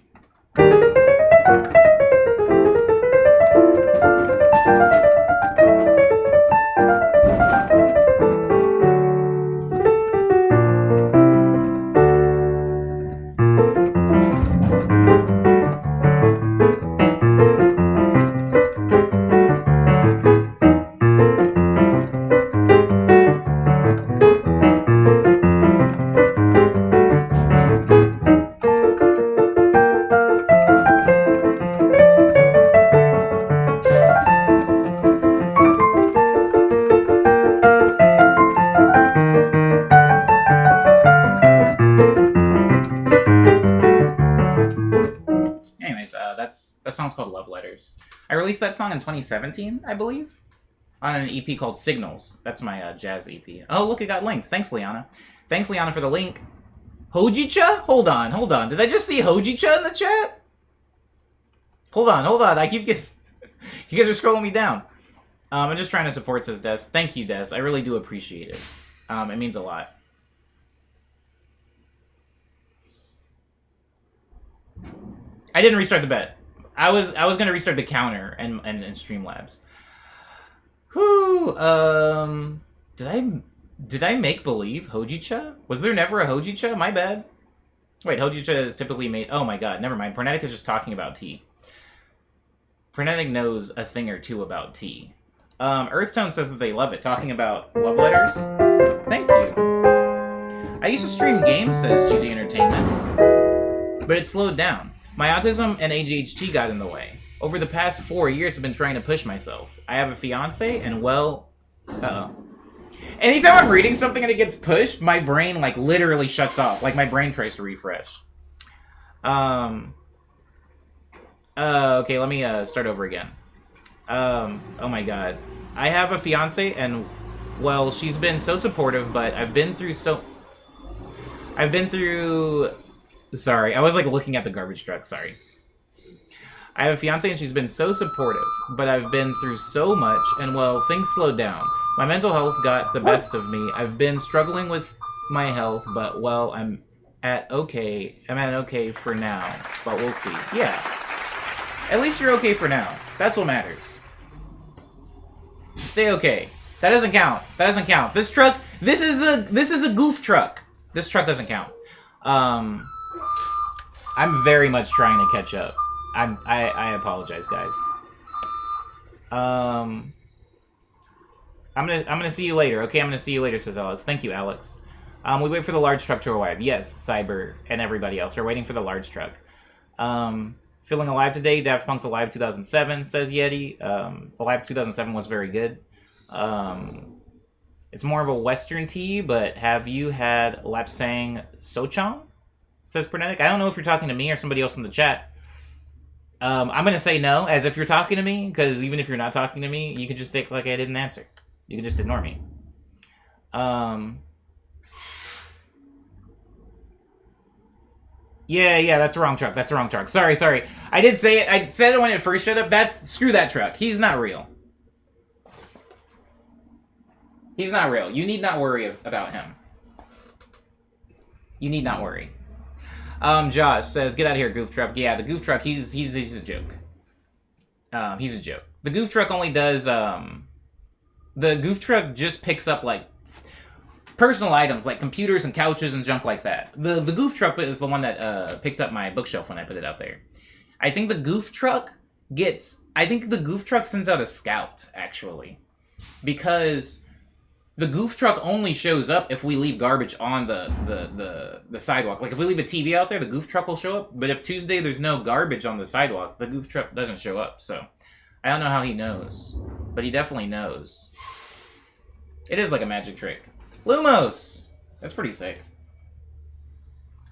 That song's called Love Letters. I released that song in 2017, I believe, on an EP called Signals. That's my jazz EP. Oh, look, it got linked. Thanks, Liana. Thanks, Liana, for the link. Hojicha? Hold on. Did I just see Hojicha in the chat? Hold on. I keep getting... You guys are scrolling me down. I'm just trying to support, says Des. Thank you, Des. I really do appreciate it. It means a lot. I didn't restart the bet. I was gonna restart the counter and Streamlabs. Whew. Did I make believe Hojicha? Was there never a Hojicha? My bad. Wait, Hojicha is typically made... Oh my god, never mind. Pernetic is just talking about tea. Pernetic knows a thing or two about tea. Earthtone says that they love it. Talking about love letters. Thank you. I used to stream games, says GG Entertainments. But it slowed down. My autism and ADHD got in the way. Over the past 4 years, I've been trying to push myself. I have a fiance, and well... Uh-oh. Anytime I'm reading something and it gets pushed, my brain, like, literally shuts off. Like, my brain tries to refresh. Okay, let me, start over again. Oh my god. I have a fiance, and, well, she's been so supportive, but I've been through... Sorry, I was, like, looking at the garbage truck, sorry. I have a fiance, and she's been so supportive, but I've been through so much, and, well, things slowed down. My mental health got the best of me. I've been struggling with my health, but, well, I'm at okay for now, but we'll see. Yeah. At least you're okay for now. That's what matters. Stay okay. That doesn't count. That doesn't count. This truck, this is a goof truck. This truck doesn't count. I'm very much trying to catch up. I apologize, guys. I'm gonna see you later. Okay, I'm gonna see you later, says Alex. Thank you, Alex. We wait for the large truck to arrive. Yes, Cyber and everybody else are waiting for the large truck. Feeling alive today. Daft Punk's Alive 2007, says Yeti. Alive 2007 was very good. It's more of a Western tea, but have you had Lapsang Sochong? Says Pernetic. I don't know if you're talking to me or somebody else in the chat. I'm going to say no, as if you're talking to me, because even if you're not talking to me, you can just take like I didn't answer. You can just ignore me. Yeah, that's the wrong truck. That's the wrong truck. Sorry. I did say it. I said it when it first showed up. Screw that truck. He's not real. He's not real. You need not worry about him. You need not worry. Josh says, get out of here, Goof Truck. Yeah, the Goof Truck, he's a joke. He's a joke. The Goof Truck only does, the Goof Truck just picks up, like, personal items, like computers and couches and junk like that. The Goof Truck is the one that, picked up my bookshelf when I put it out there. I think the Goof Truck sends out a scout, actually. Because... the Goof Truck only shows up if we leave garbage on the sidewalk. Like, if we leave a TV out there, the Goof Truck will show up. But if Tuesday there's no garbage on the sidewalk, the Goof Truck doesn't show up. So, I don't know how he knows. But he definitely knows. It is like a magic trick. Lumos! That's pretty sick.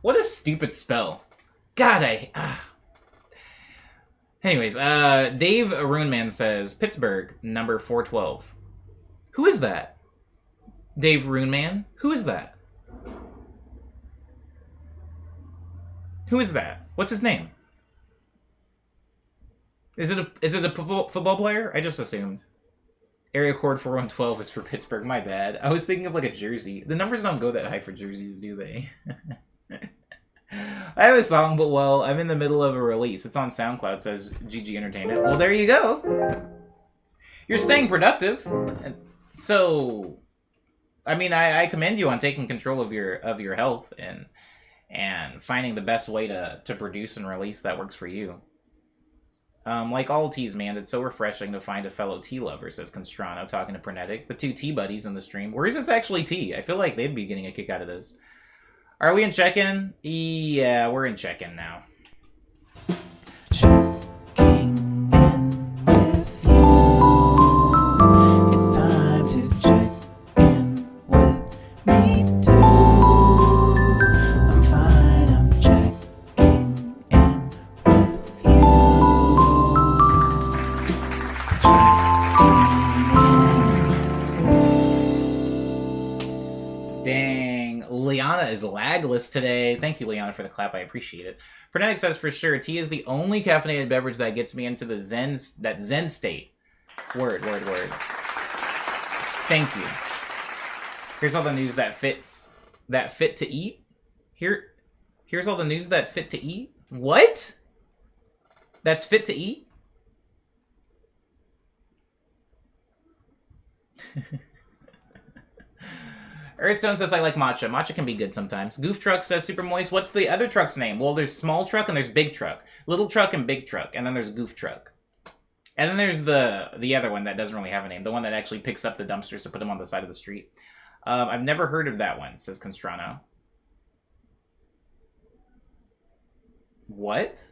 What a stupid spell. God, Anyways, Dave Runeman says, Pittsburgh, number 412. Who is that? Dave Runeman? Who is that? Who is that? What's his name? Is it a football player? I just assumed. Area code 4112 is for Pittsburgh. My bad. I was thinking of like a jersey. The numbers don't go that high for jerseys, do they? I have a song, but well, I'm in the middle of a release. It's on SoundCloud, says GG Entertainment. Well, there you go. You're staying productive. So... I mean, I commend you on taking control of your health and finding the best way to produce and release that works for you. Like all teas, man, it's so refreshing to find a fellow tea lover, says Constrano, talking to Pernetic. The two tea buddies in the stream. Where is this actually tea? I feel like they'd be getting a kick out of this. Are we in check-in? Yeah, we're in check-in now. Checking in with you. It's time to check. flagless today. Thank you, Liana, for the clap. I appreciate it. Frenetic says, for sure, tea is the only caffeinated beverage that gets me into the zen state. Word. Thank you. Here's all the news that fit to eat. Here's all the news that fit to eat. What? That's fit to eat? Earthstone says, I like matcha. Matcha can be good sometimes. Goof Truck says, Super Moist, what's the other truck's name? Well, there's Small Truck and there's Big Truck. Little Truck and Big Truck. And then there's Goof Truck. And then there's the other one that doesn't really have a name. The one that actually picks up the dumpsters to put them on the side of the street. I've never heard of that one, says Constrano. What?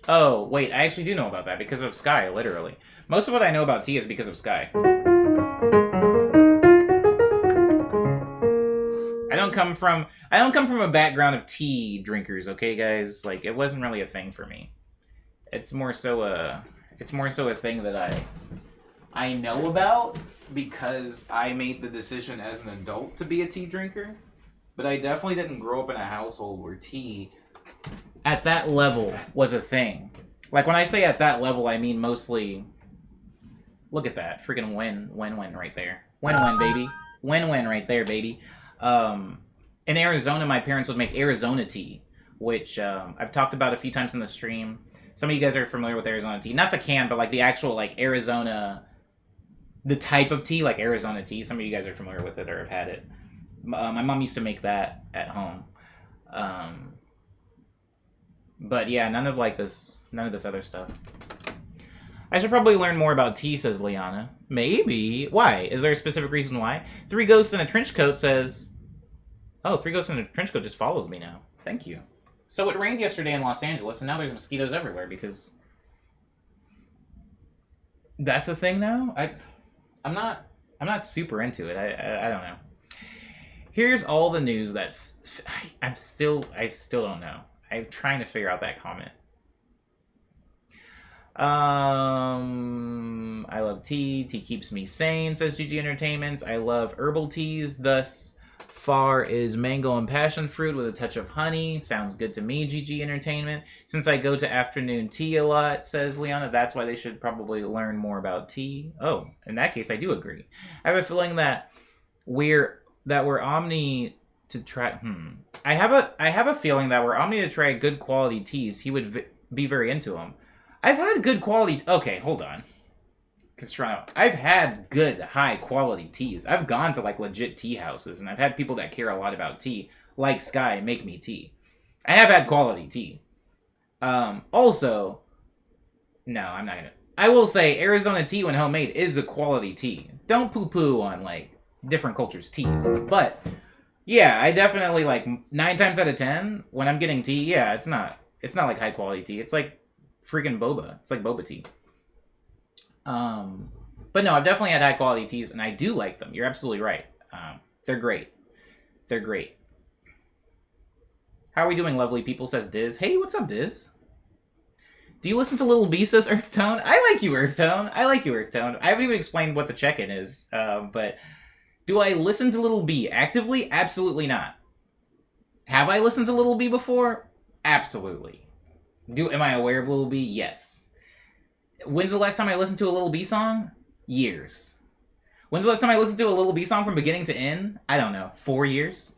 Oh, wait, I actually do know about that because of Sky, literally. Most of what I know about tea is because of Sky. I don't come from a background of tea drinkers, okay, guys? Like, it wasn't really a thing for me. It's more so a thing that I know about because I made the decision as an adult to be a tea drinker. But I definitely didn't grow up in a household where tea at that level was a thing. Like, when I say at that level, I mean mostly... Look at that. Freaking win right there. Win, baby. Win right there, baby. In Arizona, my parents would make Arizona tea, which I've talked about a few times in the stream. Some of you guys are familiar with Arizona tea. Not the can, but like the actual like Arizona... The type of tea, like Arizona tea. Some of you guys are familiar with it or have had it. My mom used to make that at home. But yeah, none of this other stuff. I should probably learn more about tea, says Liana. Maybe. Why? Is there a specific reason why? 3 Ghosts in a Trench Coat says... Oh, 3 Ghosts in a Trench Coat just follows me now. Thank you. So it rained yesterday in Los Angeles, and now there's mosquitoes everywhere because... That's a thing now? I'm not super into it. I don't know. Here's all the news that... I still don't know. I'm trying to figure out that comment. I love tea. Tea keeps me sane, says GG Entertainments. I love herbal teas. Thus far is mango and passion fruit with a touch of honey. Sounds good to me, GG Entertainment. Since I go to afternoon tea a lot, says Liana, that's why they should probably learn more about tea. Oh, in that case, I do agree. I have a feeling that we're Omni to try... I have a feeling that were Omni to try good quality teas, he would be very into them. I've had good quality... Okay, hold on. I've had good, high-quality teas. I've gone to, like, legit tea houses, and I've had people that care a lot about tea, like Sky, make me tea. I have had quality tea. Also... No, I'm not gonna... I will say, Arizona tea, when homemade, is a quality tea. Don't poo-poo on, like, different cultures' teas. But... Yeah, I definitely, like, 9 times out of 10, when I'm getting tea, yeah, it's not like high-quality tea. It's like freaking boba. It's like boba tea. But no, I've definitely had high-quality teas, and I do like them. You're absolutely right. They're great. They're great. How are we doing, lovely people, says Diz. Hey, what's up, Diz? Do you listen to Little B, says Earthtone? I like you, Earthtone. I haven't even explained what the check-in is, but... Do I listen to Little B actively? Absolutely not. Have I listened to Little B before? Absolutely. Am I aware of Little B? Yes. When's the last time I listened to a Little B song? Years. When's the last time I listened to a Little B song from beginning to end? I don't know. 4 years?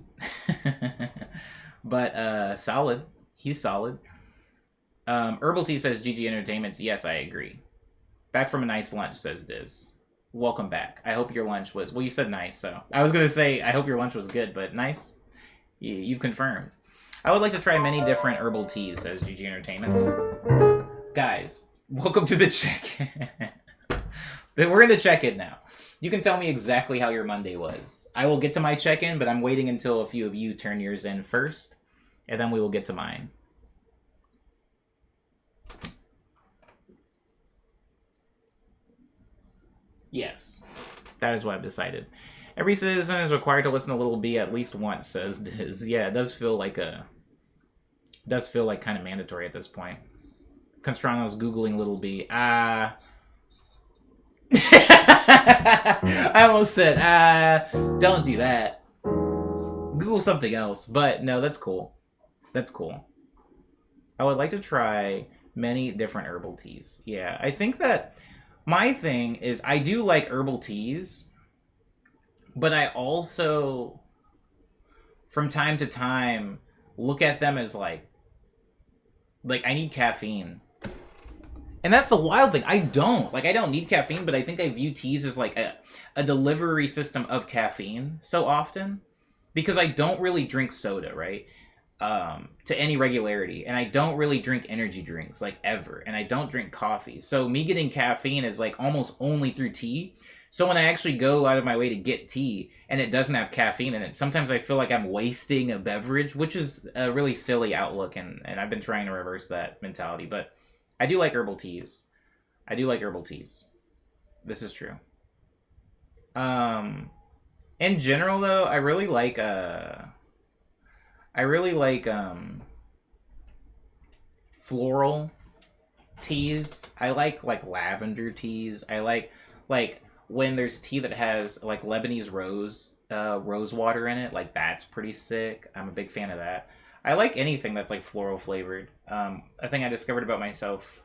But, solid. He's solid. Herbal Tea says GG Entertainments. Yes, I agree. Back from a nice lunch, says Diz. Welcome back. I hope your lunch was... Well, you said nice, so... I was going to say, I hope your lunch was good, but nice? You've confirmed. I would like to try many different herbal teas, says GG Entertainments. Guys, welcome to the check-in. We're in the check-in now. You can tell me exactly how your Monday was. I will get to my check-in, but I'm waiting until a few of you turn yours in first, and then we will get to mine. Yes, that is what I've decided. Every citizen is required to listen to Little B at least once, says Diz. Yeah, it does feel like kind of mandatory at this point. Constrano's Googling Little B. I almost said, don't do that. Google something else. But no, that's cool. That's cool. I would like to try many different herbal teas. Yeah, I think that my thing is I do like herbal teas, but I also, from time to time, look at them as like I need caffeine. And that's the wild thing. I don't need caffeine, but I think I view teas as like a delivery system of caffeine so often, because I don't really drink soda, right? To any regularity, and I don't really drink energy drinks like ever, and I don't drink coffee. So me getting caffeine is like almost only through tea. So when I actually go out of my way to get tea and it doesn't have caffeine in it, sometimes I feel like I'm wasting a beverage, which is a really silly outlook, and I've been trying to reverse that mentality. But I do like herbal teas. I do like herbal teas. This is true. In general, though, I really like floral teas. I like lavender teas. I like when there's tea that has like Lebanese rose water in it. Like, that's pretty sick. I'm a big fan of that. I like anything that's like floral flavored. A thing I discovered about myself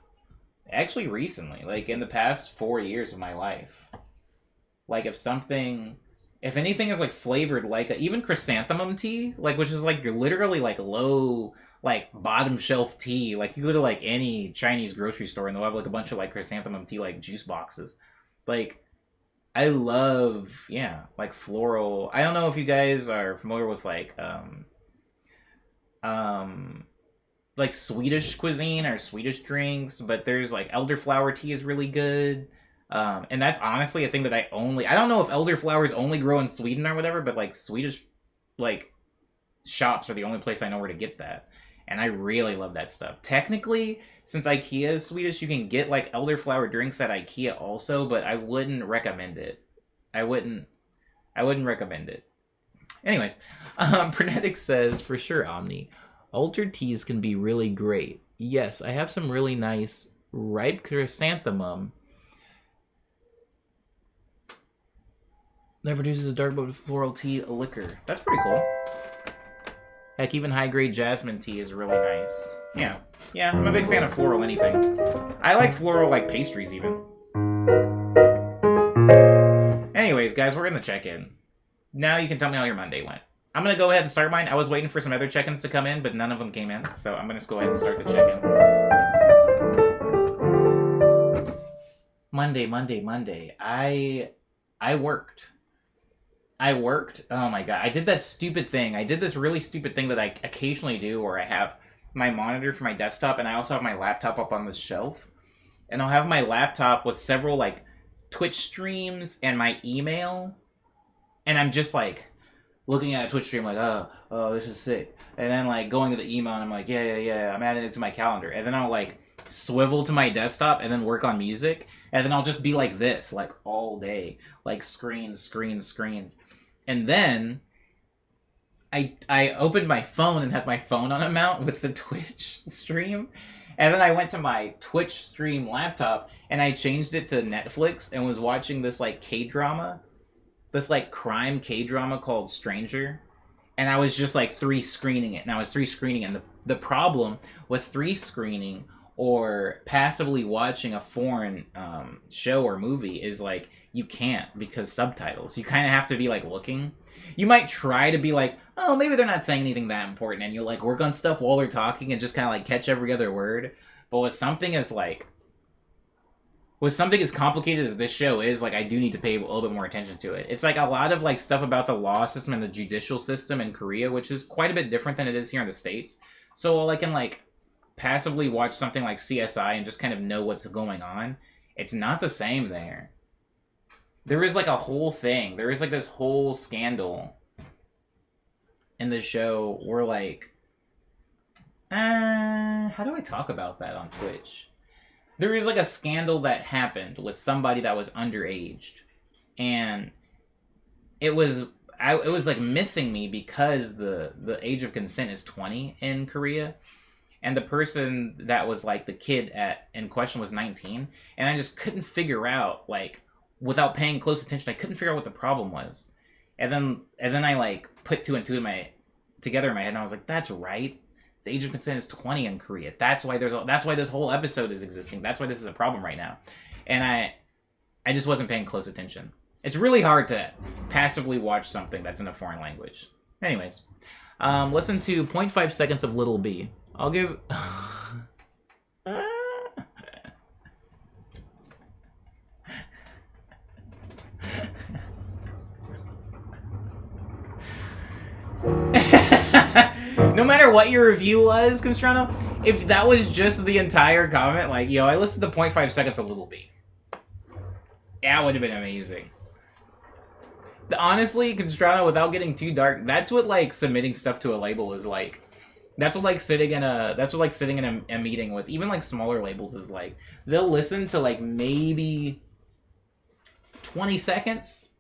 actually recently, like in the past 4 years of my life. Like, if anything is like flavored like even chrysanthemum tea, like, which is like you're literally like low, like bottom shelf tea. Like, you go to like any Chinese grocery store and they'll have like a bunch of like chrysanthemum tea like juice boxes. Like, I love, like floral. I don't know if you guys are familiar with like Swedish cuisine or Swedish drinks, but there's like elderflower tea is really good. And that's honestly a thing that I don't know if elderflowers only grow in Sweden or whatever, but like Swedish like shops are the only place I know where to get that. And I really love that stuff. Technically, since IKEA is Swedish, you can get like elderflower drinks at IKEA also, but I wouldn't recommend it. I wouldn't recommend it. Anyways, Prenetic says, for sure, Omni, altered teas can be really great. Yes, I have some really nice ripe chrysanthemum that produces a dark but floral tea liquor. That's pretty cool. Heck, even high-grade jasmine tea is really nice. Yeah, I'm a big fan of floral anything. I like floral, like, pastries, even. Anyways, guys, we're gonna check in. Now you can tell me how your Monday went. I'm gonna go ahead and start mine. I was waiting for some other check-ins to come in, but none of them came in, so I'm gonna just go ahead and start the check-in. Monday. I worked. Oh my god. I did that stupid thing. I did this really stupid thing that I occasionally do, where I have my monitor for my desktop and I also have my laptop up on this shelf. And I'll have my laptop with several like Twitch streams and my email. And I'm just like looking at a Twitch stream like, oh, this is sick. And then like going to the email and I'm like, yeah, I'm adding it to my calendar. And then I'll like swivel to my desktop and then work on music. And then I'll just be like this, like all day, like screens. And then I opened my phone and had my phone on a mount with the Twitch stream. And then I went to my Twitch stream laptop and I changed it to Netflix and was watching this like K-drama, this like crime K-drama called Stranger. And I was just like 3-screening it. And I was 3-screening it. And the problem with 3-screening or passively watching a foreign show or movie is like you can't, because subtitles. You kind of have to be like looking. You might try to be like, oh, maybe they're not saying anything that important, and you'll like work on stuff while they're talking and just kind of like catch every other word. But with something as complicated as this show is, like, I do need to pay a little bit more attention to it. It's like a lot of like stuff about the law system and the judicial system in Korea, which is quite a bit different than it is here in the States. So while I can like passively watch something like CSI and just kind of know what's going on, it's not the same there. There is like a whole thing. There is like this whole scandal in the show where like, how do I talk about that on Twitch? There is like a scandal that happened with somebody that was underaged, and it was like missing me because the age of consent is 20 in Korea. And the person that was like the kid in question was 19, and I just couldn't figure out like without paying close attention. I couldn't figure out what the problem was. And then I like put two and two together in my head, and I was like, that's right. The age of consent is 20 in Korea. That's why this whole episode is existing. That's why this is a problem right now. And I just wasn't paying close attention. It's really hard to passively watch something that's in a foreign language. Anyways, listen to 0.5 seconds of Little B. I'll give... No matter what your review was, Constrano, if that was just the entire comment, like, yo, I listened to 0.5 seconds of Little B. That would have been amazing. Honestly, Constrano, without getting too dark, that's what, like, submitting stuff to a label is like. That's what, like, sitting in a meeting with, even, like, smaller labels is like. They'll listen to, like, maybe 20 seconds.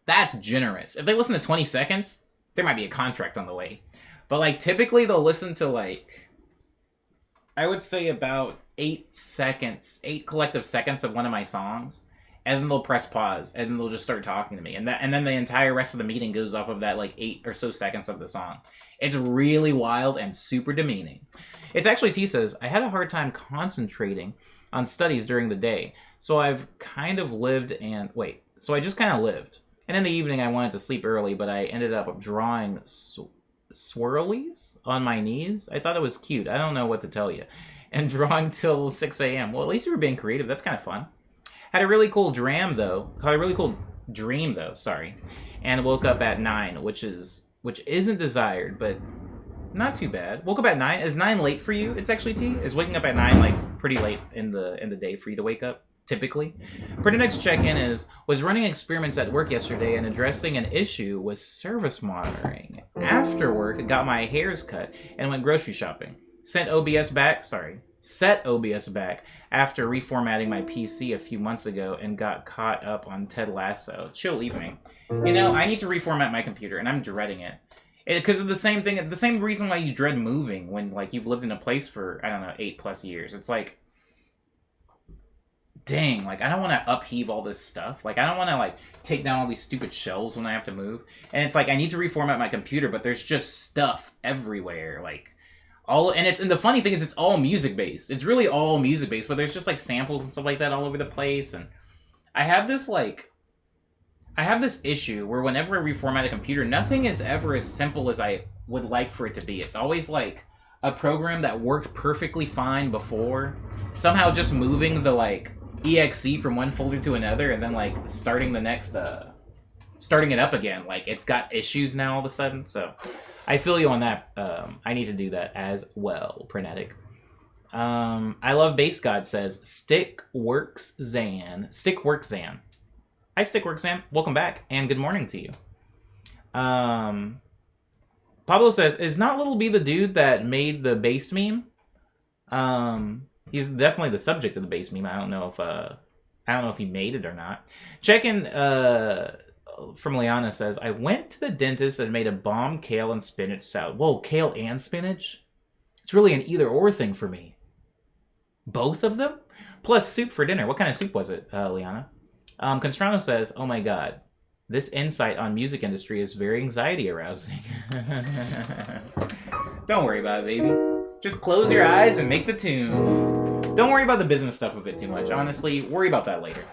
That's generous. If they listen to 20 seconds, there might be a contract on the way. But, like, typically they'll listen to, like, I would say about 8 collective seconds of one of my songs, and then they'll press pause, and then they'll just start talking to me. And then the entire rest of the meeting goes off of that, like, 8 or so seconds of the song. It's really wild and super demeaning. It's actually, T says, I had a hard time concentrating on studies during the day, so I've kind of lived and... Wait, so I just kind of lived. And in the evening, I wanted to sleep early, but I ended up drawing swirlies on my knees. I thought it was cute. I don't know what to tell you. And drawing till 6 a.m. Well, at least you were being creative. That's kind of fun. Had a really cool dream, though. Sorry. And woke up at 9, which isn't desired, but not too bad. Woke up at 9. Is 9 late for you? It's actually T. Is waking up at 9 like pretty late in the day for you to wake up? Typically. For the next check-in was running experiments at work yesterday and addressing an issue with service monitoring. After work, got my hairs cut and went grocery shopping. Set OBS back after reformatting my PC a few months ago and got caught up on Ted Lasso. Chill evening. You know, I need to reformat my computer and I'm dreading it. Because of the same thing, the same reason why you dread moving when, like, you've lived in a place for, I don't know, 8+ years. It's like, dang, like, I don't want to upheave all this stuff. Like, I don't want to, like, take down all these stupid shelves when I have to move. And it's like, I need to reformat my computer, but there's just stuff everywhere. Like, and the funny thing is, it's all music-based. It's really all music-based, but there's just, like, samples and stuff like that all over the place. And I have this issue where whenever I reformat a computer, nothing is ever as simple as I would like for it to be. It's always, like, a program that worked perfectly fine before, somehow just moving the, like, exe from one folder to another, and then, like, starting it up again. Like, it's got issues now all of a sudden, so I feel you on that. I need to do that as well, Prenetic. I love Base God says, Stick Works Zan. Hi, Stick Works Zan. Welcome back, and good morning to you. Pablo says, is not Little B the dude that made the based meme? He's definitely the subject of the base meme. I don't know if he made it or not. Check-in from Liana says, I went to the dentist and made a bomb kale and spinach salad. Whoa, kale and spinach? It's really an either-or thing for me. Both of them? Plus soup for dinner. What kind of soup was it, Liana? Constrano says, oh my god, this insight on music industry is very anxiety arousing. Don't worry about it, baby. Just close your eyes and make the tunes. Don't worry about the business stuff of it too much. Honestly, worry about that later.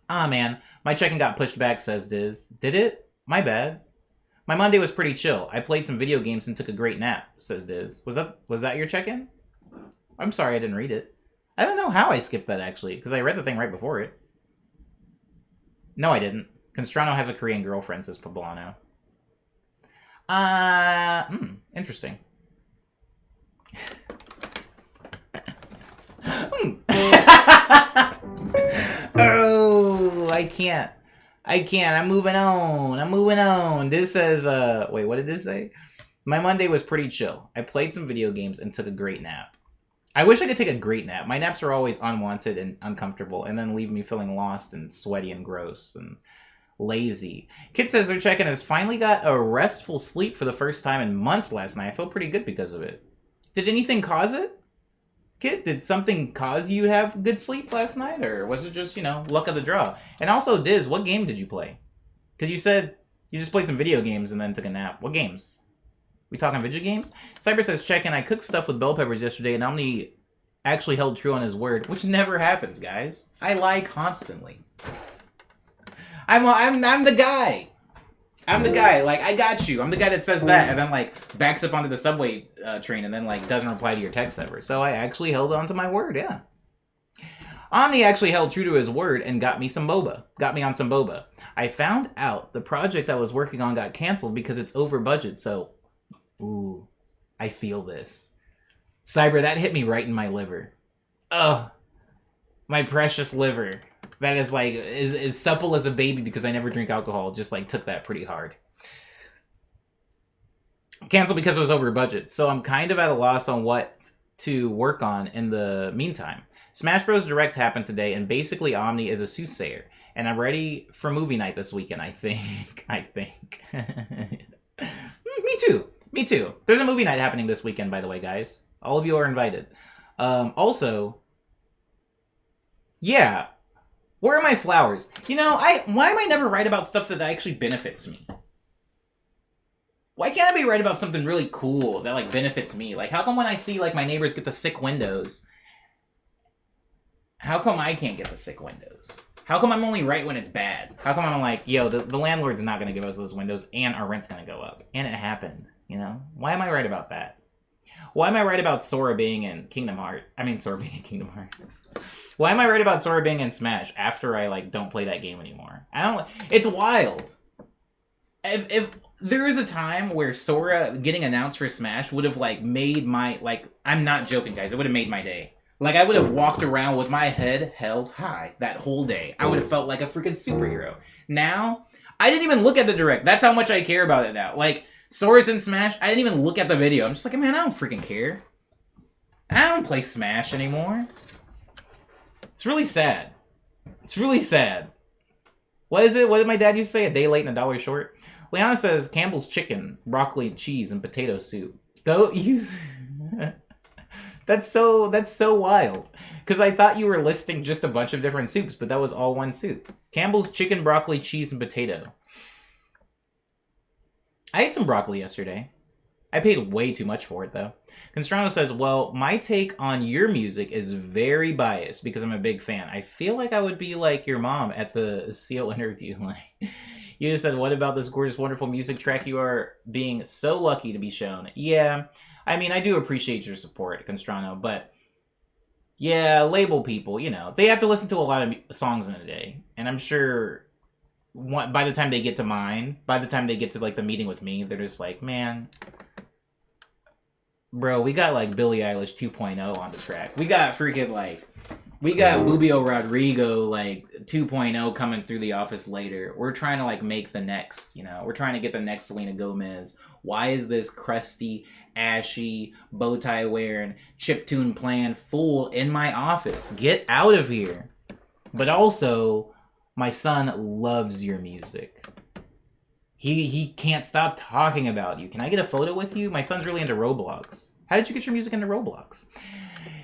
Ah, man. My check-in got pushed back, says Diz. Did it? My bad. My Monday was pretty chill. I played some video games and took a great nap, says Diz. Was that your check-in? I'm sorry I didn't read it. I don't know how I skipped that, actually, because I read the thing right before it. No, I didn't. Constrano has a Korean girlfriend, says Poblano. Interesting. Oh, I can't. I'm moving on. This says, wait, what did this say? My Monday was pretty chill. I played some video games and took a great nap. I wish I could take a great nap. My naps are always unwanted and uncomfortable and then leave me feeling lost and sweaty and gross and lazy. Kid says their check-in has finally got a restful sleep for the first time in months last night. I feel pretty good because of it. Did anything cause it? Kit, did something cause you to have good sleep last night, or was it just, luck of the draw? And also, Diz, what game did you play? Because you said you just played some video games and then took a nap. What games? We talking video games? Cyber says, check in. I cooked stuff with bell peppers yesterday, and Omni actually held true on his word, which never happens, guys. I lie constantly. I'm the guy. I'm the guy. Like, I got you. I'm the guy that says that and then, like, backs up onto the subway train and then, like, doesn't reply to your text ever. So I actually held on to my word, yeah. Omni actually held true to his word and got me some boba. Got me on some boba. I found out the project I was working on got canceled because it's over budget, so... Ooh, I feel this. Cyber, that hit me right in my liver. Ugh. My precious liver. That is like, is supple as a baby because I never drink alcohol. Just like took that pretty hard. Canceled because it was over budget. So I'm kind of at a loss on what to work on in the meantime. Smash Bros. Direct happened today and basically Omni is a soothsayer. And I'm ready for movie night this weekend, I think. Me too. There's a movie night happening this weekend, by the way, guys. All of you are invited. Also, yeah. Where are my flowers? Why am I never right about stuff that actually benefits me? Why can't I be right about something really cool that, like, benefits me? Like, how come when I see, like, my neighbors get the sick windows, how come I can't get the sick windows? How come I'm only right when it's bad? How come I'm like, yo, the landlord's not going to give us those windows and our rent's going to go up? And it happened, Why am I right about that? Why am I right about Sora being in Kingdom Hearts? Why am I right about Sora being in Smash after I, like, don't play that game anymore? It's wild. If there is a time where Sora getting announced for Smash would have, like, made my, like, I'm not joking, guys. It would have made my day. Like, I would have walked around with my head held high that whole day. I would have felt like a freaking superhero. Now, I didn't even look at the Direct. That's how much I care about it now. Like, Sora's in Smash, I didn't even look at the video. I'm just like, man, I don't freaking care. I don't play Smash anymore. It's really sad. What is it? What did my dad used to say? A day late and a dollar short? Liana says, Campbell's chicken, broccoli, cheese, and potato soup. That's so wild. Because I thought you were listing just a bunch of different soups, but that was all one soup. Campbell's chicken, broccoli, cheese, and potato. I ate some broccoli yesterday. I paid way too much for it, though. Constrano says, well, my take on your music is very biased because I'm a big fan. I feel like I would be like your mom at the Seal interview. You just said, what about this gorgeous, wonderful music track you are being so lucky to be shown? Yeah, I mean, I do appreciate your support, Constrano, but yeah, label people, they have to listen to a lot of songs in a day. And I'm sure... by the time they get to mine, by the time they get to, like, the meeting with me, they're just like, man, bro, we got, like, Billie Eilish 2.0 on the track. We got freaking, like, we got Bubio Rodrigo, like, 2.0 coming through the office later. We're trying to, like, make the next, we're trying to get the next Selena Gomez. Why is this crusty, ashy, bow tie wearing, chiptune playing fool in my office? Get out of here. But also... my son loves your music. He can't stop talking about you. Can I get a photo with you? My son's really into Roblox. How did you get your music into Roblox?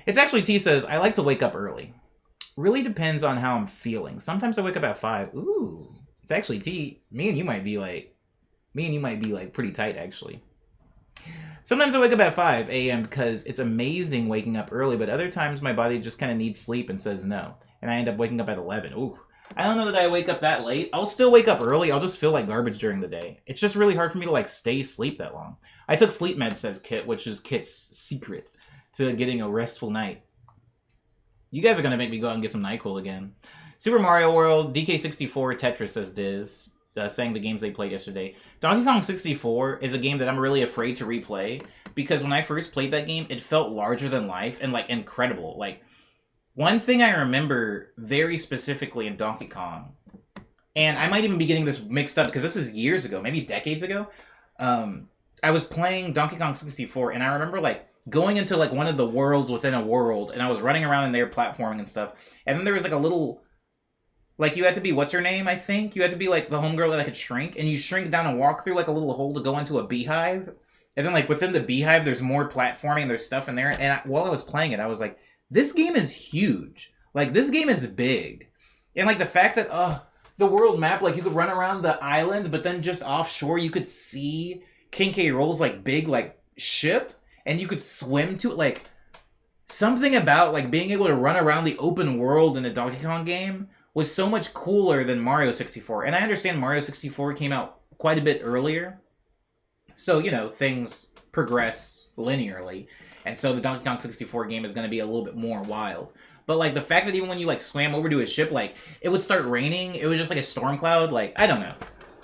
It's actually T says, I like to wake up early. Really depends on how I'm feeling. Sometimes I wake up at 5. Ooh. It's actually T. Me and you might be like pretty tight, actually. Sometimes I wake up at 5 a.m. because it's amazing waking up early, but other times my body just kind of needs sleep and says no. And I end up waking up at 11. Ooh. I don't know that I wake up that late. I'll still wake up early. I'll just feel like garbage during the day. It's just really hard for me to, like, stay asleep that long. I took sleep meds, says Kit, which is Kit's secret to getting a restful night. You guys are going to make me go out and get some NyQuil again. Super Mario World, DK64, Tetris, says Diz, saying the games they played yesterday. Donkey Kong 64 is a game that I'm really afraid to replay, because when I first played that game, it felt larger than life and, like, incredible. Like, one thing I remember very specifically in Donkey Kong, and I might even be getting this mixed up because this is years ago, maybe decades ago, I was playing Donkey Kong 64, and I remember, like, going into, like, one of the worlds within a world, and I was running around in there platforming and stuff, and then there was, like, a little, like, you had to be, what's her name, I think? You had to be, like, the homegirl that could shrink, and you shrink down and walk through, like, a little hole to go into a beehive, And then, like, within the Beehive, there's more platforming, there's stuff in there. And while I was playing it, I was like, this game is huge. Like, this game is big. And, like, the fact that, the world map, like, you could run around the island, but then just offshore, you could see King K. Rool's, like, big, like, ship. And you could swim to it. Like, something about, like, being able to run around the open world in a Donkey Kong game was so much cooler than Mario 64. And I understand Mario 64 came out quite a bit earlier. So, you know, things progress linearly. And so the Donkey Kong 64 game is going to be a little bit more wild. But, like, the fact that even when you, like, swam over to his ship, like, it would start raining. It was just, like, a storm cloud. Like, I don't know.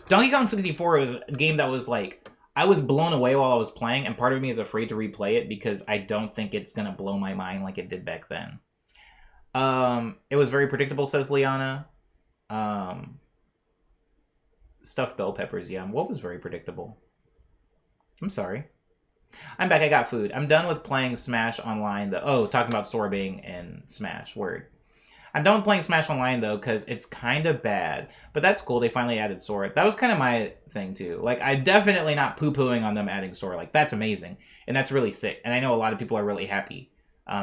Donkey Kong 64 was a game that was, like, I was blown away while I was playing. And part of me is afraid to replay it because I don't think it's going to blow my mind like it did back then. It was very predictable, says Liana. Stuffed bell peppers, yeah. What was very predictable? I'm sorry. I'm back, I got food. I'm done with playing Smash Online, though. Oh, talking about sorbing in Smash. Word. I'm done with playing Smash Online, though, because it's kind of bad. But that's cool, they finally added Sora. That was kind of my thing, too. Like, I'm definitely not poo-pooing on them adding Sora. Like, that's amazing. And that's really sick. And I know a lot of people are really happy.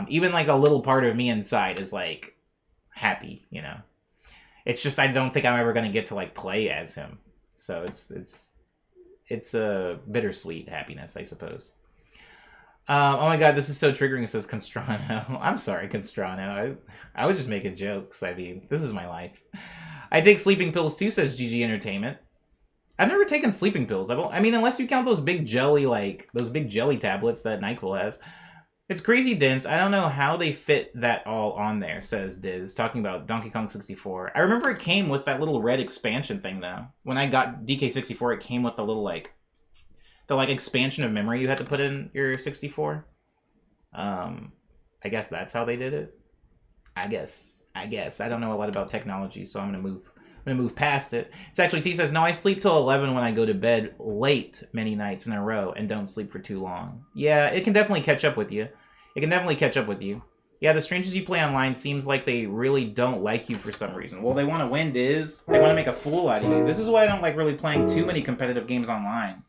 Even, like, a little part of me inside is, like, happy, you know? It's just, I don't think I'm ever going to get to, like, play as him. So it's a bittersweet happiness, I suppose. Oh my god, this is so triggering, says Constrano. I'm sorry, Constrano. I was just making jokes. I mean, this is my life. I take sleeping pills too, says GG Entertainment. I've never taken sleeping pills. I mean, unless you count those big jelly, like, those big jelly tablets that NyQuil has. It's crazy dense. I don't know how they fit that all on there, says Diz, talking about Donkey Kong 64. I remember it came with that little red expansion thing, though. When I got DK64, it came with the little, like, expansion of memory you had to put in your 64. I guess that's how they did it. I guess. I don't know a lot about technology, so I'm gonna move past it. It's actually, T says, no, I sleep till 11 when I go to bed late many nights in a row and don't sleep for too long. Yeah, it can definitely catch up with you. Yeah, the strangers you play online seems like they really don't like you for some reason. Well, they want to win, Diz. They want to make a fool out of you. This is why I don't like really playing too many competitive games online.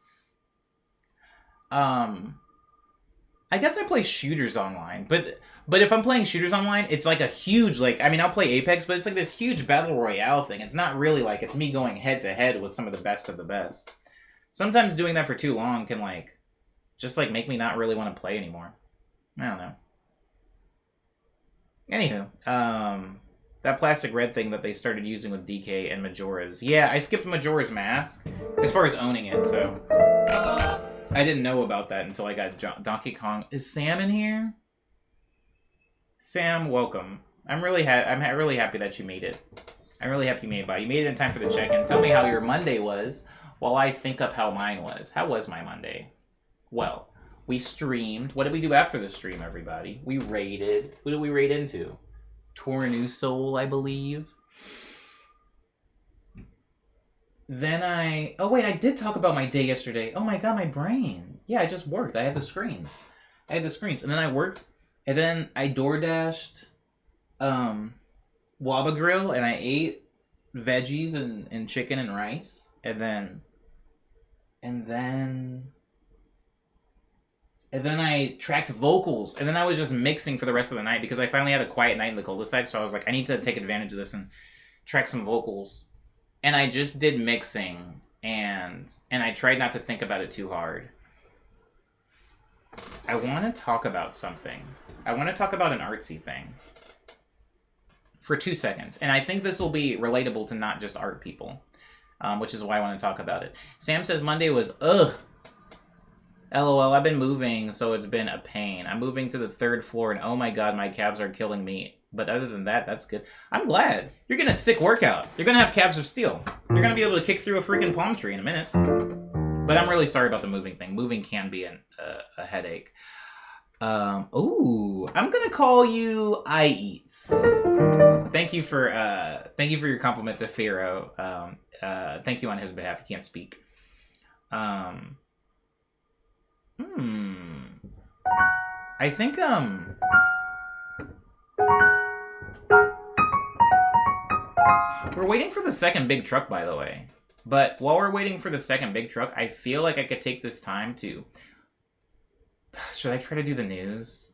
I guess I play shooters online, but if I'm playing shooters online, it's like a huge, like, I mean, I'll play Apex, but it's like this huge battle royale thing. It's not really like, it's me going head to head with some of the best. Sometimes doing that for too long can, like, just, like, make me not really want to play anymore. I don't know. Anywho, that plastic red thing that they started using with DK and Majora's. Yeah, I skipped Majora's Mask as far as owning it, so I didn't know about that until I got Donkey Kong. Is Sam in here? Sam, welcome. I'm really happy that you made it. I'm really happy you made it by. You made it in time for the check-in. Tell me how your Monday was while I think up how mine was. How was my Monday? Well, we streamed. What did we do after the stream, everybody? We raided. Who did we raid into? Tornu Soul, I believe. Then oh wait, I did talk about my day yesterday. Oh my god, my brain. Yeah, I just worked. I had the screens. And then I worked, and then I DoorDashed Waba Grill, and I ate veggies and chicken and rice. And then I tracked vocals, and then I was just mixing for the rest of the night because I finally had a quiet night in the cul-de-sac, so I was like, I need to take advantage of this and track some vocals. And I just did mixing, and I tried not to think about it too hard. I want to talk about something. I want to talk about an artsy thing. For 2 seconds. And I think this will be relatable to not just art people. Which is why I want to talk about it. Sam says Monday was, ugh. LOL, I've been moving, so it's been a pain. I'm moving to the 3rd floor, and oh my god, my calves are killing me. But other than that, that's good. I'm glad. You're getting a sick workout. You're going to have calves of steel. You're going to be able to kick through a freaking palm tree in a minute. But I'm really sorry about the moving thing. Moving can be a headache. Ooh, I'm going to call you I Eats. Thank you for your compliment to Pharaoh. Thank you on his behalf. He can't speak. I think, we're waiting for the second big truck, by the way. But while we're waiting for the second big truck, I feel like I could take this time to Should I try to do the news?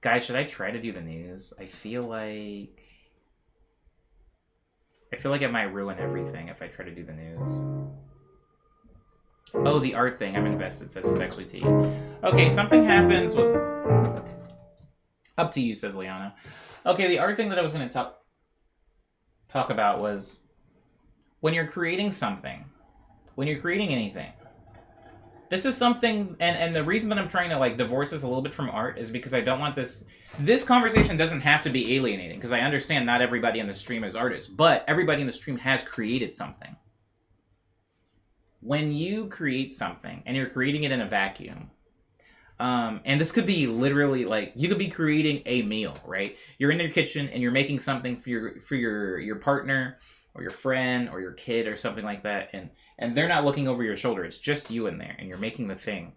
Guys, should I try to do the news? I feel like it might ruin everything if I try to do the news. Oh, the art thing. I'm invested, says it's actually to you. Okay, something happens with... Up to you, says Liana. Okay, the art thing that I was going to talk about was when you're creating something, when you're creating anything, this is something, and the reason that I'm trying to like divorce this a little bit from art is because I don't want this conversation doesn't have to be alienating, because I understand not everybody in the stream is artists, but everybody in the stream has created something. When you create something and you're creating it in a vacuum, and this could be literally like you could be creating a meal, right? You're in your kitchen and you're making something for your partner or your friend or your kid or something like that, and they're not looking over your shoulder. It's just you in there and you're making the thing.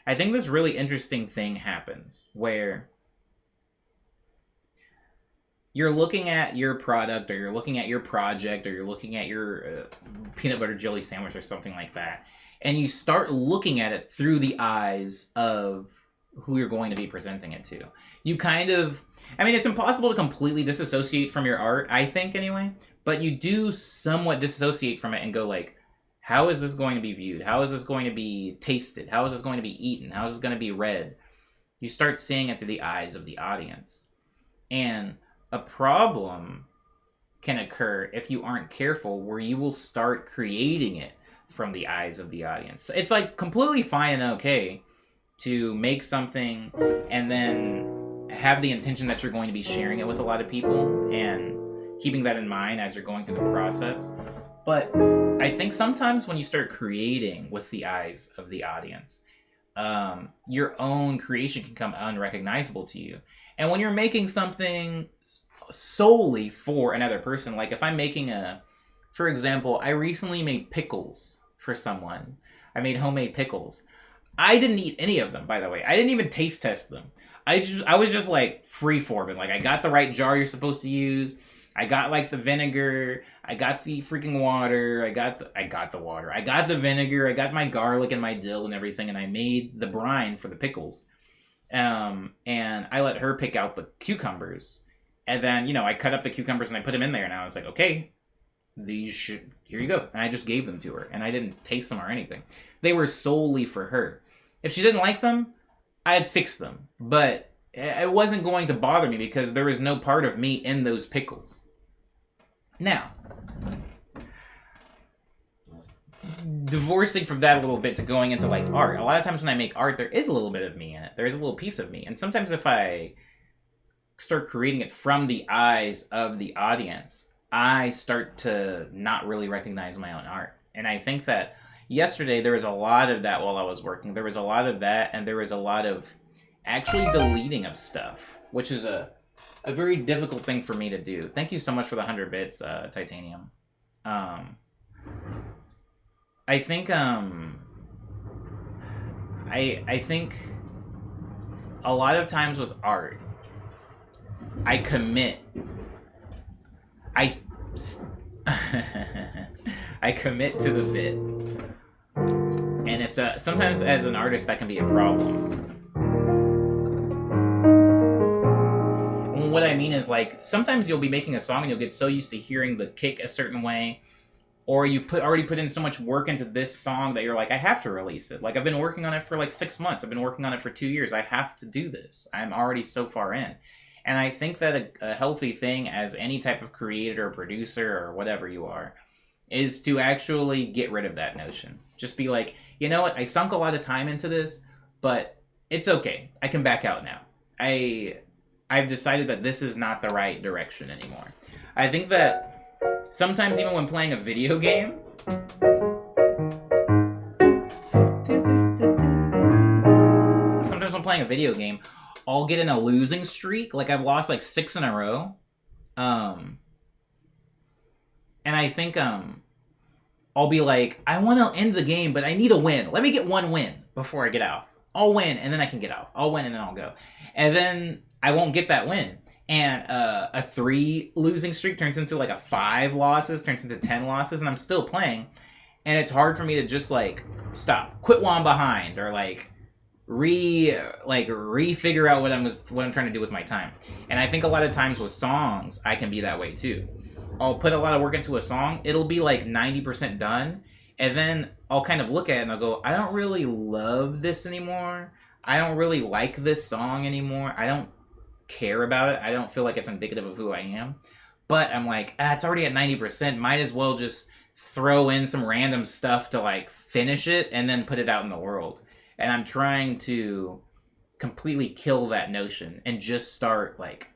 I think this really interesting thing happens where you're looking at your product, or you're looking at your project, or you're looking at your peanut butter jelly sandwich or something like that, and you start looking at it through the eyes of who you're going to be presenting it to. You kind of... I mean, it's impossible to completely disassociate from your art, I think, anyway, but you do somewhat disassociate from it and go like, how is this going to be viewed? How is this going to be tasted? How is this going to be eaten? How is this going to be read? You start seeing it through the eyes of the audience. And a problem can occur if you aren't careful, where you will start creating it from the eyes of the audience. It's like completely fine and okay to make something and then have the intention that you're going to be sharing it with a lot of people and keeping that in mind as you're going through the process. But I think sometimes when you start creating with the eyes of the audience, your own creation can become unrecognizable to you. And when you're making something solely for another person, like if I'm making for example, I recently made pickles for someone. I made homemade pickles. I didn't eat any of them, by the way. I didn't even taste test them. I was just like freeforming. Like I got the right jar you're supposed to use. I got like the vinegar. I got the freaking water. I got the water. I got the vinegar. I got my garlic and my dill and everything, and I made the brine for the pickles. And I let her pick out the cucumbers. And then, I cut up the cucumbers and I put them in there, and I was like, okay, here you go. And I just gave them to her, and I didn't taste them or anything. They were solely for her. If she didn't like them, I'd fix them. But it wasn't going to bother me because there was no part of me in those pickles. Now, divorcing from that a little bit to going into like art. A lot of times when I make art, there is a little bit of me in it. There is a little piece of me. And sometimes if I start creating it from the eyes of the audience, I start to not really recognize my own art. And I think that yesterday there was a lot of that while I was working. There was a lot of that, and there was a lot of actually deleting of stuff, which is a very difficult thing for me to do. Thank you so much for the 100 bits, Titanium. I think I think a lot of times with art, I commit. I commit to the bit, and it's sometimes as an artist that can be a problem. And what I mean is, like, sometimes you'll be making a song and you'll get so used to hearing the kick a certain way, or you already put in so much work into this song that you're like, I have to release it. Like, I've been working on it for like 6 months. I've been working on it for 2 years. I have to do this. I'm already so far in. And I think that a healthy thing as any type of creator or producer or whatever you are is to actually get rid of that notion. Just be like, you know what? I sunk a lot of time into this, but it's okay. I can back out now. I've decided that this is not the right direction anymore. I think that sometimes even when playing a video game, I'll get in a losing streak. Like, I've lost like 6 in a row. And I think I'll be like, I want to end the game, but I need a win. Let me get one win before I get out. I'll win, and then I can get out. I'll win, and then I'll go. And then I won't get that win. And a 3 losing streak turns into like a 5 losses, turns into 10 losses, and I'm still playing. And it's hard for me to just like stop, quit while I'm behind, or like refigure out what I'm trying to do with my time. And I think a lot of times with songs, I can be that way too. I'll put a lot of work into a song. It'll be like 90% done. And then I'll kind of look at it and I'll go, I don't really love this anymore. I don't really like this song anymore. I don't care about it. I don't feel like it's indicative of who I am. But I'm like, it's already at 90%. Might as well just throw in some random stuff to like finish it and then put it out in the world. And I'm trying to completely kill that notion and just start like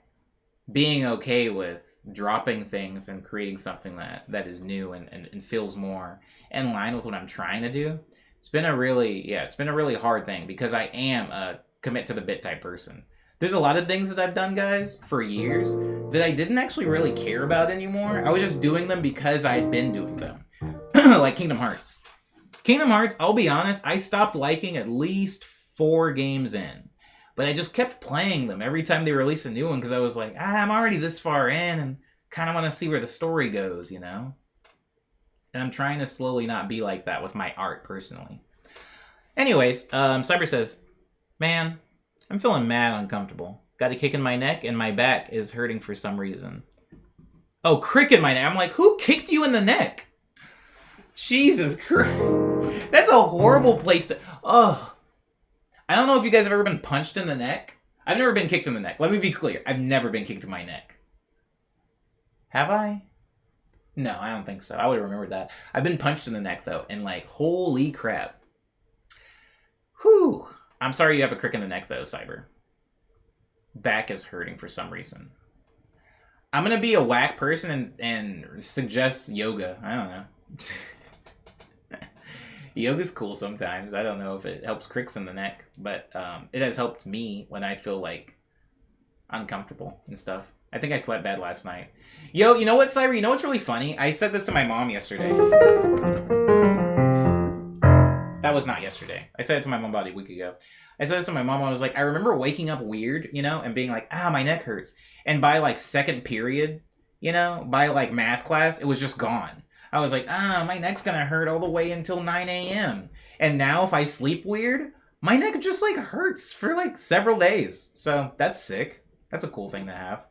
being okay with dropping things and creating something that is new and feels more in line with what I'm trying to do. It's been a really hard thing because I am a commit to the bit type person. There's a lot of things that I've done, guys, for years that I didn't actually really care about anymore. I was just doing them because I had been doing them. Like Kingdom Hearts. Kingdom Hearts, I'll be honest, I stopped liking at least 4 games in. But I just kept playing them every time they released a new one because I was like, I'm already this far in and kind of want to see where the story goes, you know? And I'm trying to slowly not be like that with my art, personally. Anyways, Cyber says, man, I'm feeling mad uncomfortable. Got a kick in my neck and my back is hurting for some reason. Oh, crick in my neck. I'm like, who kicked you in the neck? Jesus Christ. That's a horrible place to... Oh. I don't know if you guys have ever been punched in the neck. I've never been kicked in the neck. Let me be clear. I've never been kicked in my neck. Have I? No, I don't think so. I would have remembered that. I've been punched in the neck, though, and like, holy crap. Whew. I'm sorry you have a crick in the neck, though, Cyber. Back is hurting for some reason. I'm going to be a whack person and suggest yoga. I don't know. Yoga's cool sometimes. I don't know if it helps cricks in the neck, but it has helped me when I feel like uncomfortable and stuff. I think I slept bad last night. Yo, you know what, Cyber? You know what's really funny? I said this to my mom yesterday. That was not yesterday. I said it to my mom about a week ago. I said this to my mom. I was like, I remember waking up weird, you know, and being like, my neck hurts. And by like second period, you know, by like math class, it was just gone. I was like, my neck's gonna hurt all the way until 9 a.m. And now if I sleep weird, my neck just like hurts for like several days. So that's sick. That's a cool thing to have.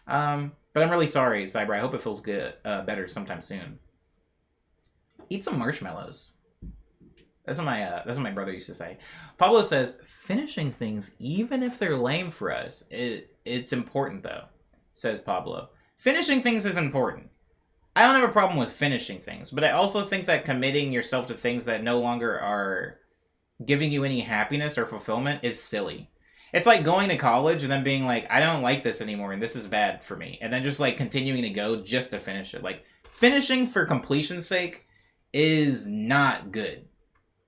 But I'm really sorry, Cyber. I hope it feels good, better sometime soon. Eat some marshmallows. That's what my brother used to say. Pablo says, finishing things, even if they're lame for us, it's important though, says Pablo. Finishing things is important. I don't have a problem with finishing things, but I also think that committing yourself to things that no longer are giving you any happiness or fulfillment is silly. It's like going to college and then being like, I don't like this anymore and this is bad for me. And then just like continuing to go just to finish it. Like finishing for completion's sake is not good.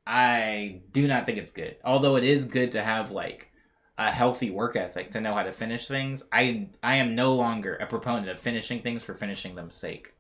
I do not think it's good. Although it is good to have like a healthy work ethic to know how to finish things. I am no longer a proponent of finishing things for finishing them's sake.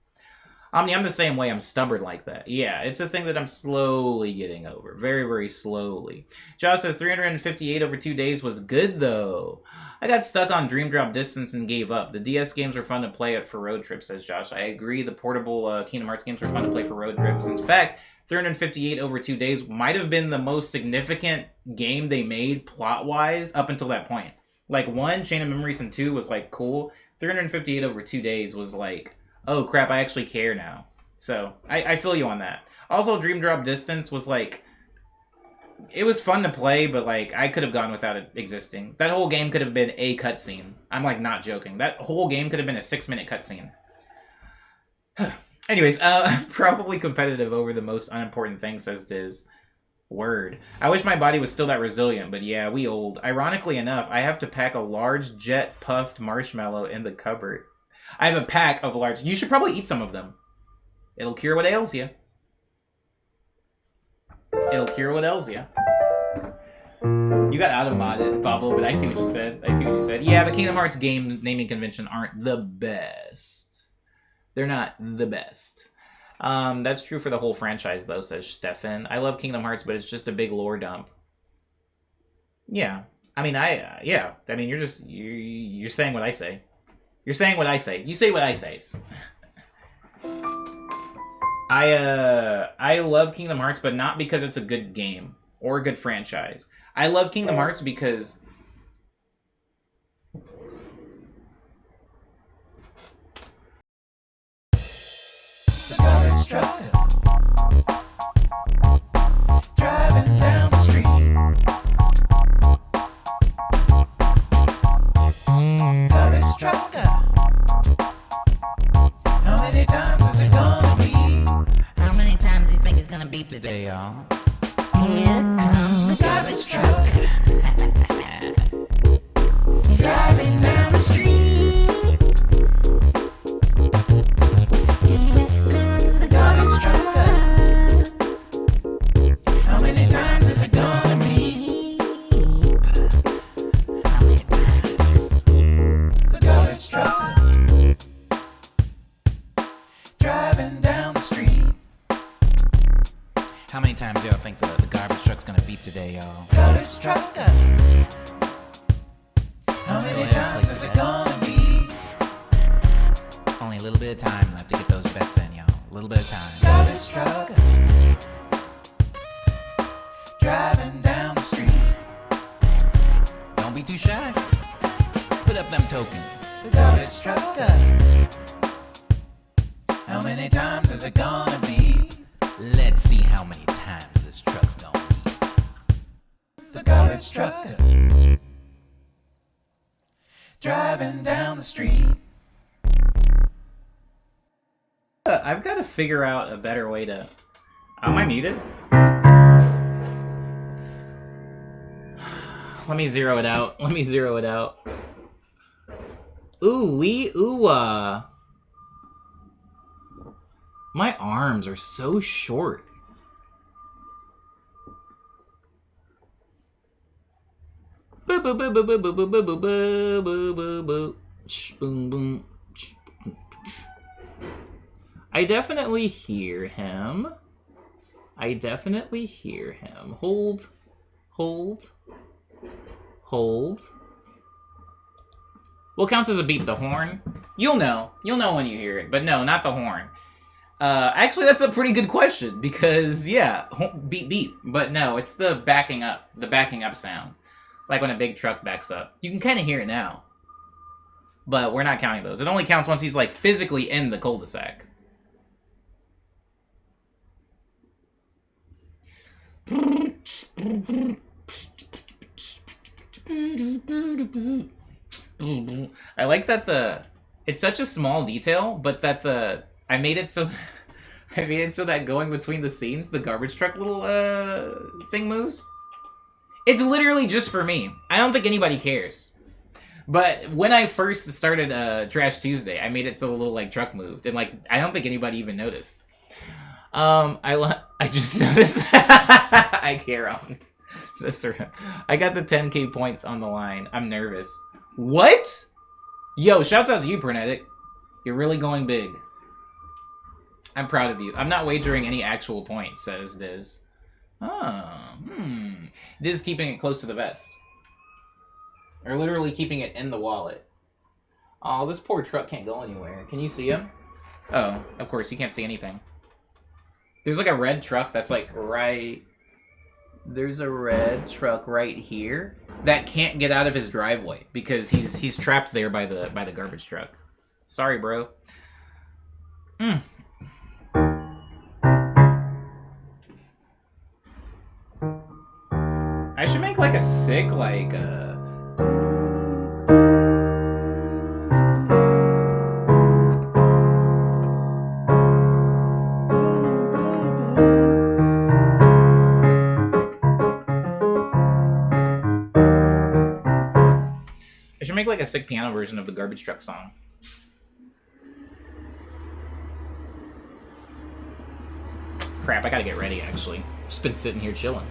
I'm the same way. I'm stubborn like that. Yeah, it's a thing that I'm slowly getting over. Very, very slowly. Josh says 358 over 2 days was good, though. I got stuck on Dream Drop Distance and gave up. The DS games were fun to play for road trips, says Josh. I agree. The portable Kingdom Hearts games were fun to play for road trips. In fact, 358 over 2 days might have been the most significant game they made plot-wise up until that point. Like, 1, Chain of Memories, and 2 was, like, cool. 358 over 2 days was, like... oh crap, I actually care now. So, I feel you on that. Also, Dream Drop Distance was like... it was fun to play, but like, I could have gone without it existing. That whole game could have been a cutscene. I'm like not joking. That whole game could have been a 6-minute cutscene. Anyways, probably competitive over the most unimportant thing, says Diz. Word. I wish my body was still that resilient, but yeah, we old. Ironically enough, I have to pack a large jet-puffed marshmallow in the cupboard. I have a pack of large... you should probably eat some of them. It'll cure what ails you. It'll cure what ails you. You got out-of-modded, Pablo, but I see what you said. Yeah, the Kingdom Hearts game naming convention aren't the best. They're not the best. That's true for the whole franchise, though, says Stefan. I love Kingdom Hearts, but it's just a big lore dump. Yeah. I mean, yeah. I mean, you're saying what I say. You're saying what I say. You say what I say. I love Kingdom Hearts, but not because it's a good game. or a good franchise. I love Kingdom Hearts because the garbage truck driving down the street. Garbage truck. How many times is it gonna be? How many times do you think it's gonna beep Today, y'all. Here comes the garbage truck. He's driving down the street. Here comes the garbage truck. How many times is it gonna be? How many times? It's the garbage truck driving down the street. How many times y'all think the garbage truck's gonna beep today, y'all? Garbage truck. How many times is it gonna be? Only a little bit of time left to get those bets in, y'all. A little bit of time. Garbage truck driving down the street. Don't be too shy. Put up them tokens. The garbage truck. How many times is it gonna be? Let's see how many times this truck's gonna be. It's the garbage truck driving down the street. I've got to figure out a better way to... Am I muted? Let me zero it out. Let me zero it out. Ooh wee ooh ah. My arms are so short. Boo boo boo boo boo boo boo boo boo boo boo boo boo. Boom boom. I definitely hear him. I definitely hear him. Hold. Hold. Hold. What counts as a beep? The horn? You'll know. You'll know when you hear it. But no, not the horn. Actually, that's a pretty good question. Because, yeah, beep beep. But no, it's the backing up. The backing up sound. Like when a big truck backs up. You can kind of hear it now. But we're not counting those. It only counts once he's, like, physically in the cul-de-sac. I like that it's such a small detail, but that I made it so that going between the scenes, the garbage truck little thing moves. It's literally just for me. I don't think anybody cares. But when I first started Trash Tuesday, I made it so the little like truck moved, and like I don't think anybody even noticed. I just noticed. I care on sister. I got the 10K points on the line. I'm nervous. What? Yo, shouts out to you, Pernetic. You're really going big. I'm proud of you. I'm not wagering any actual points, says Diz. Diz keeping it close to the vest. Or literally keeping it in the wallet. Oh, this poor truck can't go anywhere. Can you see him? Oh, of course, you can't see anything. There's like a red truck that's like right... There's a red truck right here that can't get out of his driveway because he's trapped there by the garbage truck. Sorry, bro. I should make like a sick like a sick piano version of the garbage truck song. Crap, I gotta get ready actually. Just been sitting here chilling.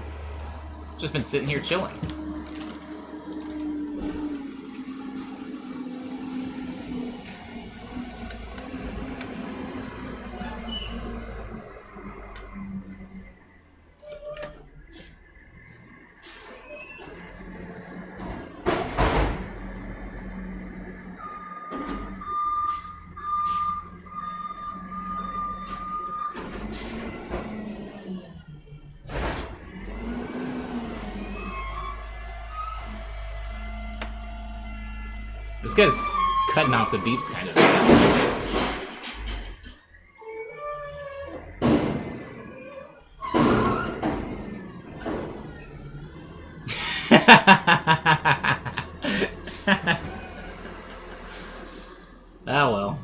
This guy's cutting off the beeps kind of. Ah, well.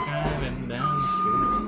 Driving down the street.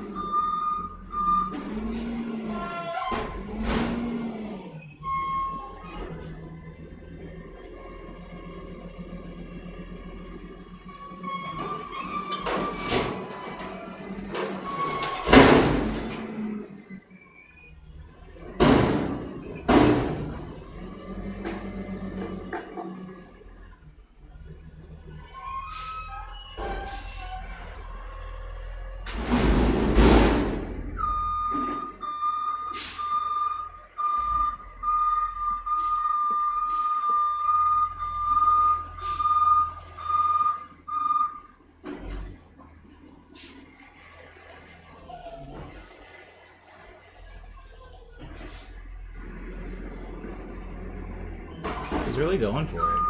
He's really going for it.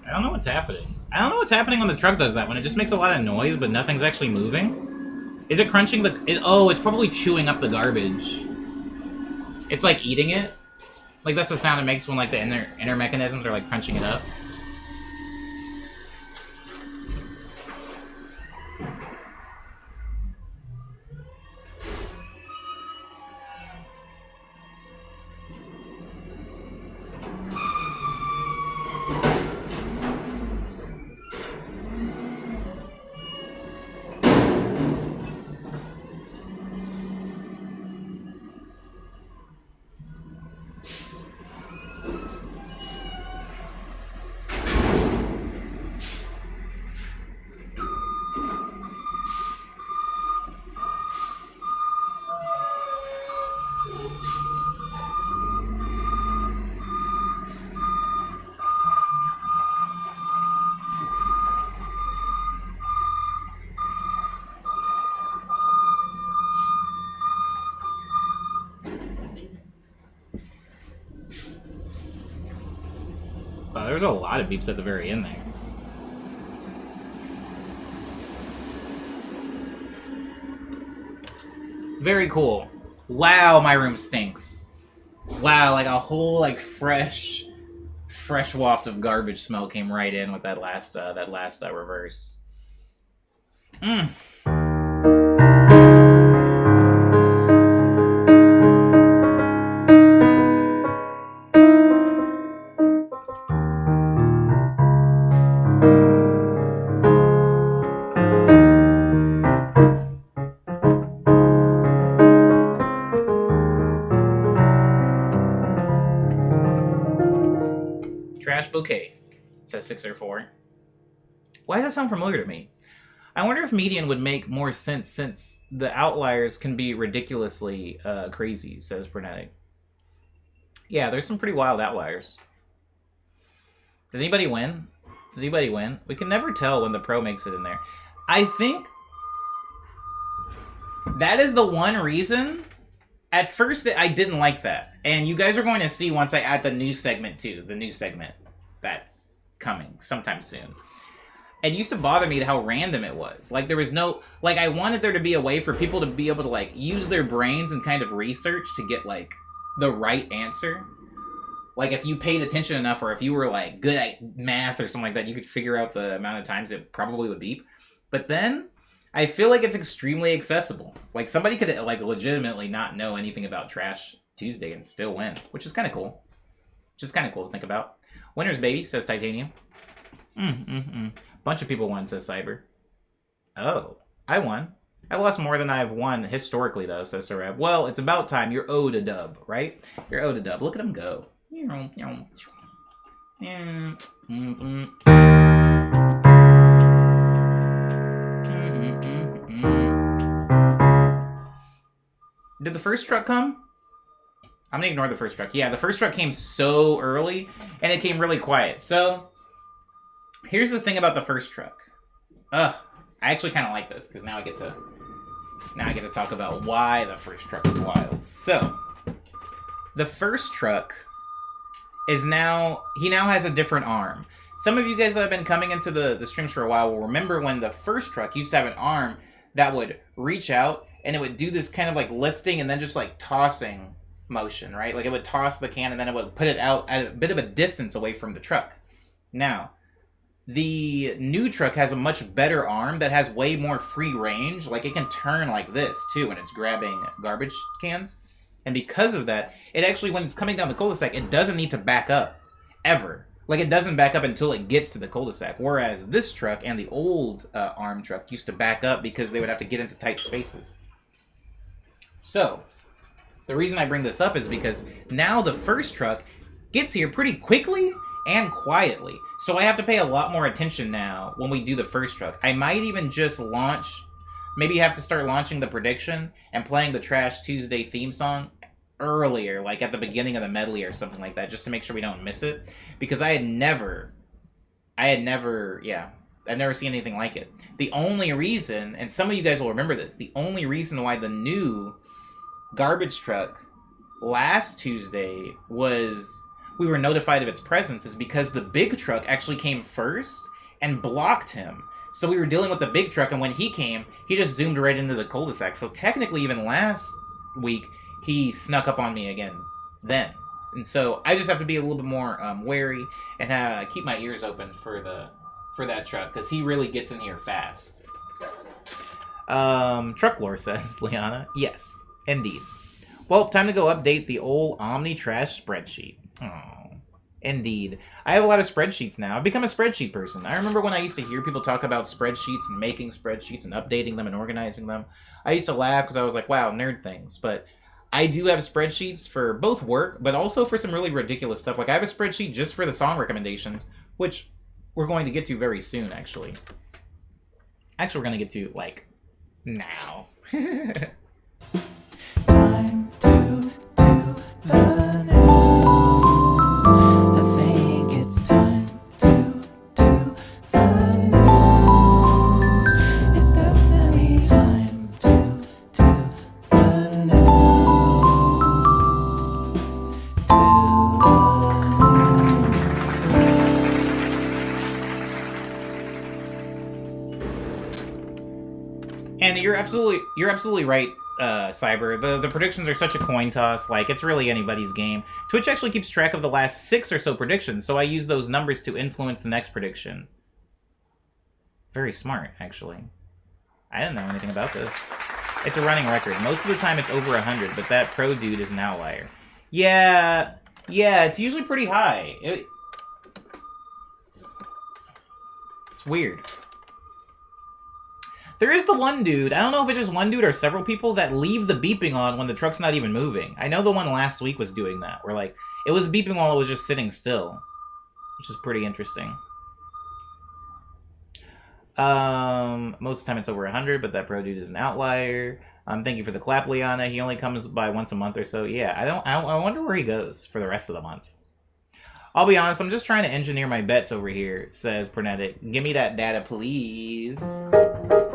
I don't know what's happening. I don't know what's happening when the truck does that, when it just makes a lot of noise, but nothing's actually moving. Is it crunching the... oh, it's probably chewing up the garbage. It's like eating it. Like, that's the sound it makes when, like, the inner mechanisms are, like, crunching it up. Wow, there was a lot of beeps at the very end there. Very cool. Wow, my room stinks. Wow, like a whole like fresh waft of garbage smell came right in with that last reverse. Trash bouquet, says 604. Why does that sound familiar to me? I wonder if median would make more sense since the outliers can be ridiculously crazy, says Bernetic. Yeah, there's some pretty wild outliers. Did anybody win? Did anybody win? We can never tell when the pro makes it in there. I think that is the one reason. At first, I didn't like that. And you guys are going to see once I add the new segment too. The new segment that's coming sometime soon. it used to bother me how random it was. Like, there was no, like, I wanted there to be a way for people to be able to, like, use their brains and kind of research to get, like, the right answer. Like, if you paid attention enough, or if you were, like, good at math or something like that, you could figure out the amount of times it probably would beep. But then, I feel like it's extremely accessible. Like, somebody could, like, legitimately not know anything about Trash Tuesday and still win, which is kind of cool. Just kind of cool to think about. Winners, baby, says Titanium. Bunch of people won, says Cyber. Oh, I won. I lost more than I've won historically, though, says Sareb. Well, it's about time. You're owed a dub, right? You're owed a dub. Look at him go. Did the first truck come? I'm gonna ignore the first truck. Yeah, the first truck came so early, and it came really quiet. So, here's the thing about the first truck. I actually kind of like this, because now I get to talk about why the first truck is wild. So, the first truck is now has a different arm. Some of you guys that have been coming into the streams for a while will remember when the first truck used to have an arm that would reach out, and it would do this kind of like lifting and then just like tossing motion, right? Like it would toss the can and then it would put it out at a bit of a distance away from the truck. Now, the new truck has a much better arm that has way more free range. Like it can turn like this too when it's grabbing garbage cans. And because of that, it actually, when it's coming down the cul-de-sac, it doesn't need to back up ever. Like it doesn't back up until it gets to the cul-de-sac. Whereas this truck and the old arm truck used to back up because they would have to get into tight spaces. So, the reason I bring this up is because now the first truck gets here pretty quickly and quietly. So I have to pay a lot more attention now when we do the first truck. I might even just maybe have to start launching the prediction and playing the Trash Tuesday theme song earlier, like at the beginning of the medley or something like that, just to make sure we don't miss it. Because I've never seen anything like it. The only reason, and some of you guys will remember this, the only reason why the new garbage truck last Tuesday we were notified of its presence is because the big truck actually came first and blocked him. So we were dealing with the big truck, and when he came, he just zoomed right into the cul-de-sac. So technically, even last week, he snuck up on me again then. And so I just have to be a little bit more wary and keep my ears open for that truck, because he really gets in here fast. Truck lore says, Liana. Yes. Indeed. Well, time to go update the old Omni Trash spreadsheet. Oh, indeed. I have a lot of spreadsheets now. I've become a spreadsheet person. I remember when I used to hear people talk about spreadsheets and making spreadsheets and updating them and organizing them. I used to laugh because I was like, wow, nerd things. But I do have spreadsheets for both work, but also for some really ridiculous stuff. Like I have a spreadsheet just for the song recommendations, which we're going to get to very soon, actually. Actually, we're going to get to, like, now. Time to do the news. I think it's time to do the news. It's definitely time to do the news. Do the news. And you're absolutely right, Cyber. The predictions are such a coin toss. Like, it's really anybody's game. Twitch actually keeps track of the last 6 or so predictions, so I use those numbers to influence the next prediction. Very smart, actually. I didn't know anything about this. It's a running record. Most of the time it's over 100, but that pro dude is an outlier. Yeah, it's usually pretty high. It's weird. There is the one dude, I don't know if it's just one dude or several people that leave the beeping on when the truck's not even moving. I know the one last week was doing that, where like, it was beeping while it was just sitting still. Which is pretty interesting. Most of the time it's over 100, but that pro dude is an outlier. Thank you for the clap, Liana. He only comes by once a month or so. Yeah, I wonder where he goes for the rest of the month. I'll be honest, I'm just trying to engineer my bets over here, says Pernetic. Give me that data, please.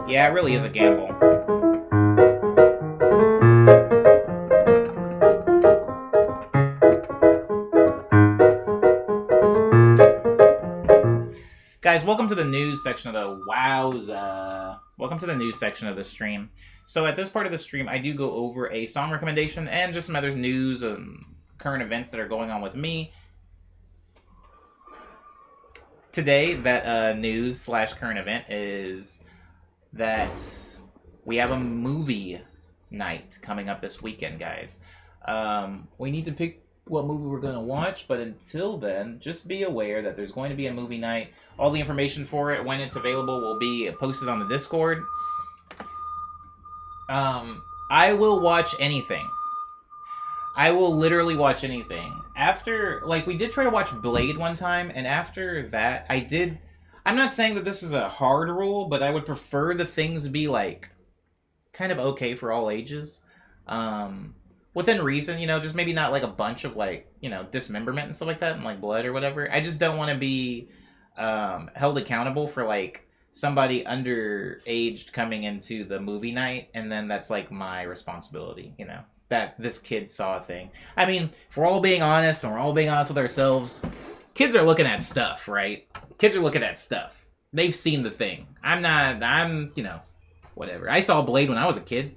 Yeah, it really is a gamble. guys, welcome to the news section of the wowza. Welcome to the news section of the stream. So at this part of the stream, I do go over a song recommendation and just some other news and current events that are going on with me. Today, that news / current event is that we have a movie night coming up this weekend, guys. We need to pick what movie we're going to watch, but until then, just be aware that there's going to be a movie night. All the information for it, when it's available, will be posted on the Discord. I will watch anything. I will literally watch anything. After, like, we did try to watch Blade one time, and after that, I'm not saying that this is a hard rule, but I would prefer the things be, like, kind of okay for all ages. Within reason, you know, just maybe not, like, a bunch of, like, you know, dismemberment and stuff like that, and, like, blood or whatever. I just don't want to be, held accountable for, like, somebody underaged coming into the movie night, and then that's, like, my responsibility, you know? That this kid saw a thing. I mean, if we're all being honest, and we're all being honest with ourselves, kids are looking at stuff, right? Kids are looking at stuff. They've seen the thing. I'm, you know, whatever. I saw Blade when I was a kid,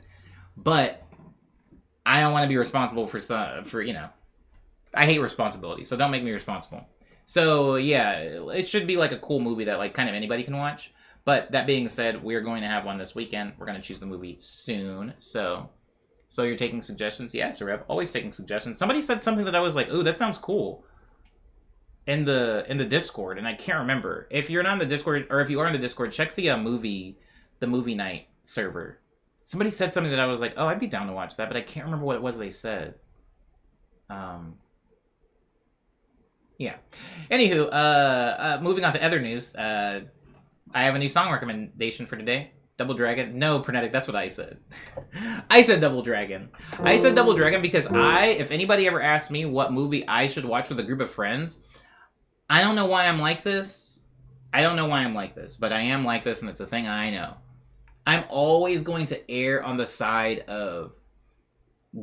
but I don't want to be responsible for, you know, I hate responsibility, so don't make me responsible. So, yeah, it should be, like, a cool movie that, like, kind of anybody can watch. But that being said, we're going to have one this weekend. We're going to choose the movie soon, so you're taking suggestions? Yeah, Sareb, always taking suggestions. Somebody said something that I was like, ooh, that sounds cool, in the Discord, and I can't remember. If you're not in the Discord, or if you are in the Discord, check the movie night server. Somebody said something that I was like, oh, I'd be down to watch that, but I can't remember what it was they said. Yeah. Anywho, moving on to other news. I have a new song recommendation for today. Double Dragon? No, Pernetic, that's what I said. I said Double Dragon. I said Double Dragon because if anybody ever asked me what movie I should watch with a group of friends, I don't know why I'm like this. I don't know why I'm like this, but I am like this, and it's a thing I know. I'm always going to err on the side of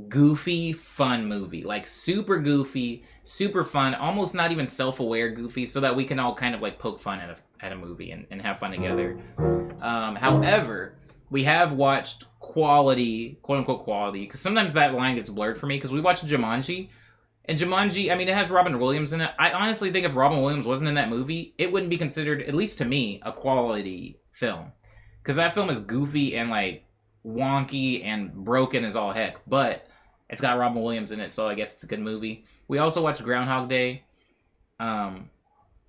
goofy, fun movie. Like, super goofy, super fun, almost not even self-aware goofy, so that we can all kind of, like, poke fun at a movie and have fun together. However, we have watched quality, quote-unquote quality, because sometimes that line gets blurred for me, because we watched Jumanji, and Jumanji, I mean, it has Robin Williams in it. I honestly think if Robin Williams wasn't in that movie, it wouldn't be considered, at least to me, a quality film. Because that film is goofy and, like, wonky and broken as all heck. But it's got Robin Williams in it, so I guess it's a good movie. We also watched Groundhog Day,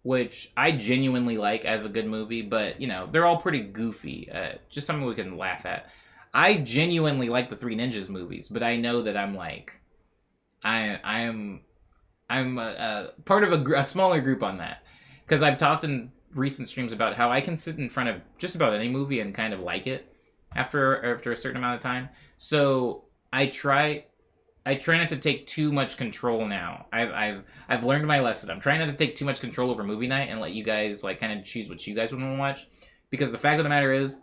which I genuinely like as a good movie. But, you know, they're all pretty goofy. Just something we can laugh at. I genuinely like the Three Ninjas movies, but I know that I'm, like... I'm part of a smaller group on that. Because I've talked in recent streams about how I can sit in front of just about any movie and kind of like it after a certain amount of time. So I try not to take too much control now. I've learned my lesson. I'm trying not to take too much control over movie night and let you guys, like, kind of choose what you guys want to watch. Because the fact of the matter is,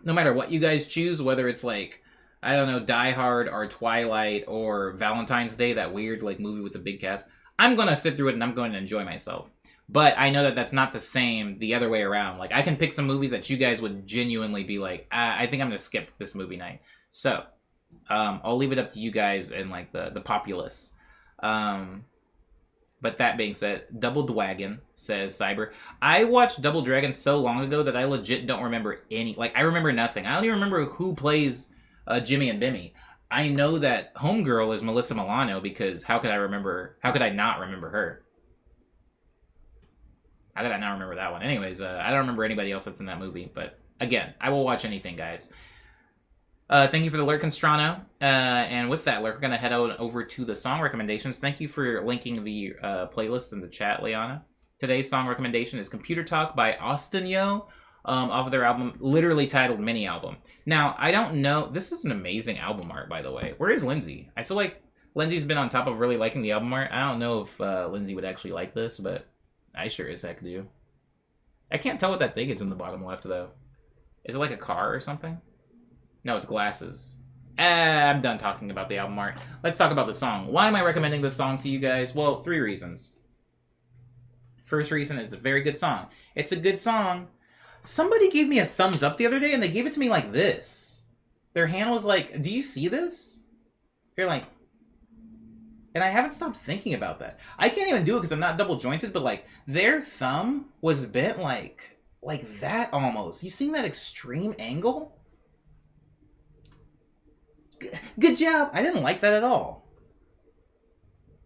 no matter what you guys choose, whether it's like, I don't know, Die Hard or Twilight or Valentine's Day, that weird, like, movie with the big cast, I'm going to sit through it and I'm going to enjoy myself. But I know that that's not the same the other way around. Like, I can pick some movies that you guys would genuinely be like, I think I'm going to skip this movie night. So, I'll leave it up to you guys and, like, the populace. But that being said, Double Dwagon, says Cyber. I watched Double Dragon so long ago that I legit don't remember any... Like, I remember nothing. I don't even remember who plays Jimmy and Bimmy. I know that Homegirl is Melissa Milano because how could I not remember her? How could I not remember that one? Anyways, I don't remember anybody else that's in that movie. But, again, I will watch anything, guys. Thank you for the lurk, Constrano. And with that lurk, we're going to head over to the song recommendations. Thank you for linking the playlist in the chat, Liana. Today's song recommendation is Computer Talk by Austin Yo, off of their album, literally titled Mini Album. Now, I don't know... This is an amazing album art, by the way. Where is Lindsay? I feel like Lindsay's been on top of really liking the album art. I don't know if Lindsay would actually like this, but... I sure as heck do. I can't tell what that thing is in the bottom left, though. Is it like a car or something? No, it's glasses. I'm done talking about the album art. Let's talk about the song. Why am I recommending this song to you guys? Well, 3 reasons. First reason, it's a very good song. It's a good song. Somebody gave me a thumbs up the other day, and they gave it to me like this. Their hand was like, do you see this? You're like... And I haven't stopped thinking about that. I can't even do it because I'm not double jointed, but like, their thumb was bent like that almost. You seen that extreme angle? Good job. I didn't like that at all.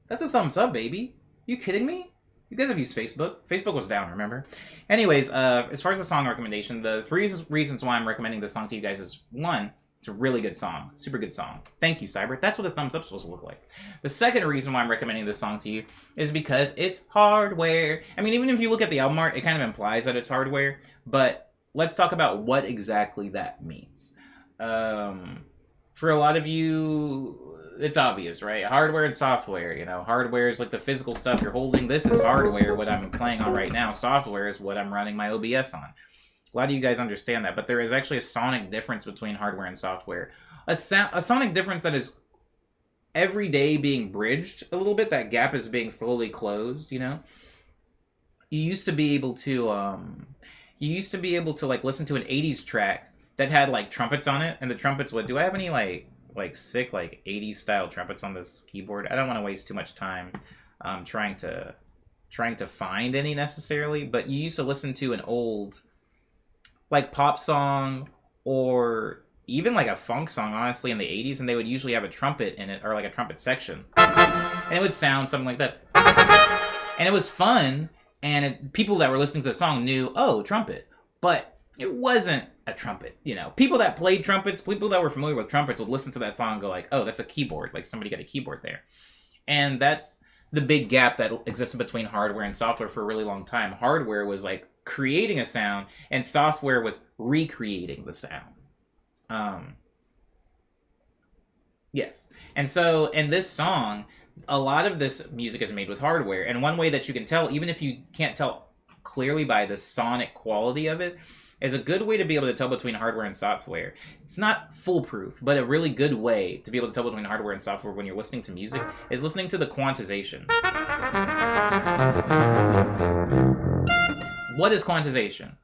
That's a thumbs up, baby. You kidding me? You guys have used Facebook. Facebook was down, remember? Anyways, as far as the song recommendation, the three reasons why I'm recommending this song to you guys is, one, it's a really good song. Super good song. Thank you, Cyber. That's what a thumbs up's supposed to look like. The second reason why I'm recommending this song to you is because it's hardware. I mean, even if you look at the album art, it kind of implies that it's hardware. But let's talk about what exactly that means. For a lot of you, it's obvious, right? Hardware and software, you know. Hardware is like the physical stuff you're holding. This is hardware, what I'm playing on right now. Software is what I'm running my OBS on. A lot of you guys understand that, but there is actually a sonic difference between hardware and software. A sonic difference that is every day being bridged a little bit. That gap is being slowly closed, you know? You used to be able to, like, listen to an 80s track that had, like, trumpets on it, and the trumpets would... Do I have any, like sick, like, 80s style trumpets on this keyboard? I don't want to waste too much time trying to find any necessarily, but you used to listen to an old... like pop song or even like a funk song, honestly, in the 80s, and they would usually have a trumpet in it, or like a trumpet section, and it would sound something like that, and it was fun, and people that were listening to the song knew, oh, trumpet, but it wasn't a trumpet, you know. People that played trumpets, people that were familiar with trumpets would listen to that song and go like, oh, that's a keyboard, like somebody got a keyboard there. And that's the big gap that existed between hardware and software for a really long time. Hardware was like creating a sound, and software was recreating the sound. Yes. And so in this song, a lot of this music is made with hardware, and one way that you can tell, even if you can't tell clearly by the sonic quality of it, is a good way to be able to tell between hardware and software. It's not foolproof, but a really good way to be able to tell between hardware and software when you're listening to music is listening to the quantization. What is quantization?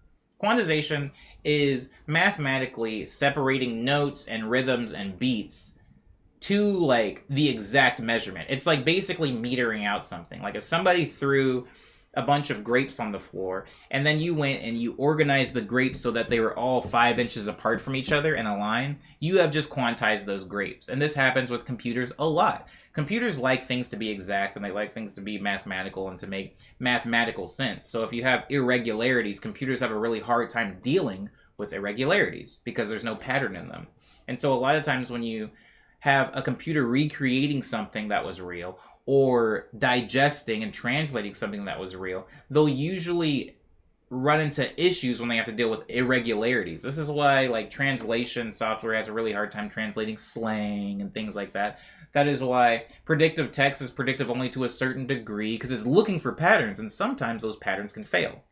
Quantization is mathematically separating notes and rhythms and beats to, like, the exact measurement. It's like basically metering out something. Like if somebody threw a bunch of grapes on the floor, and then you went and you organized the grapes so that they were all 5 inches apart from each other in a line, you have just quantized those grapes. And this happens with computers a lot. Computers like things to be exact, and they like things to be mathematical and to make mathematical sense. So if you have irregularities, computers have a really hard time dealing with irregularities because there's no pattern in them. And so a lot of times when you have a computer recreating something that was real, or digesting and translating something that was real, they'll usually run into issues when they have to deal with irregularities. This is why, like, translation software has a really hard time translating slang and things like that. That is why predictive text is predictive only to a certain degree, because it's looking for patterns, and sometimes those patterns can fail.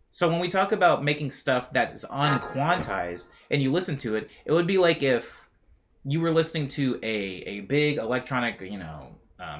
So when we talk about making stuff that is unquantized, and you listen to it, it would be like if you were listening to a big electronic, you know,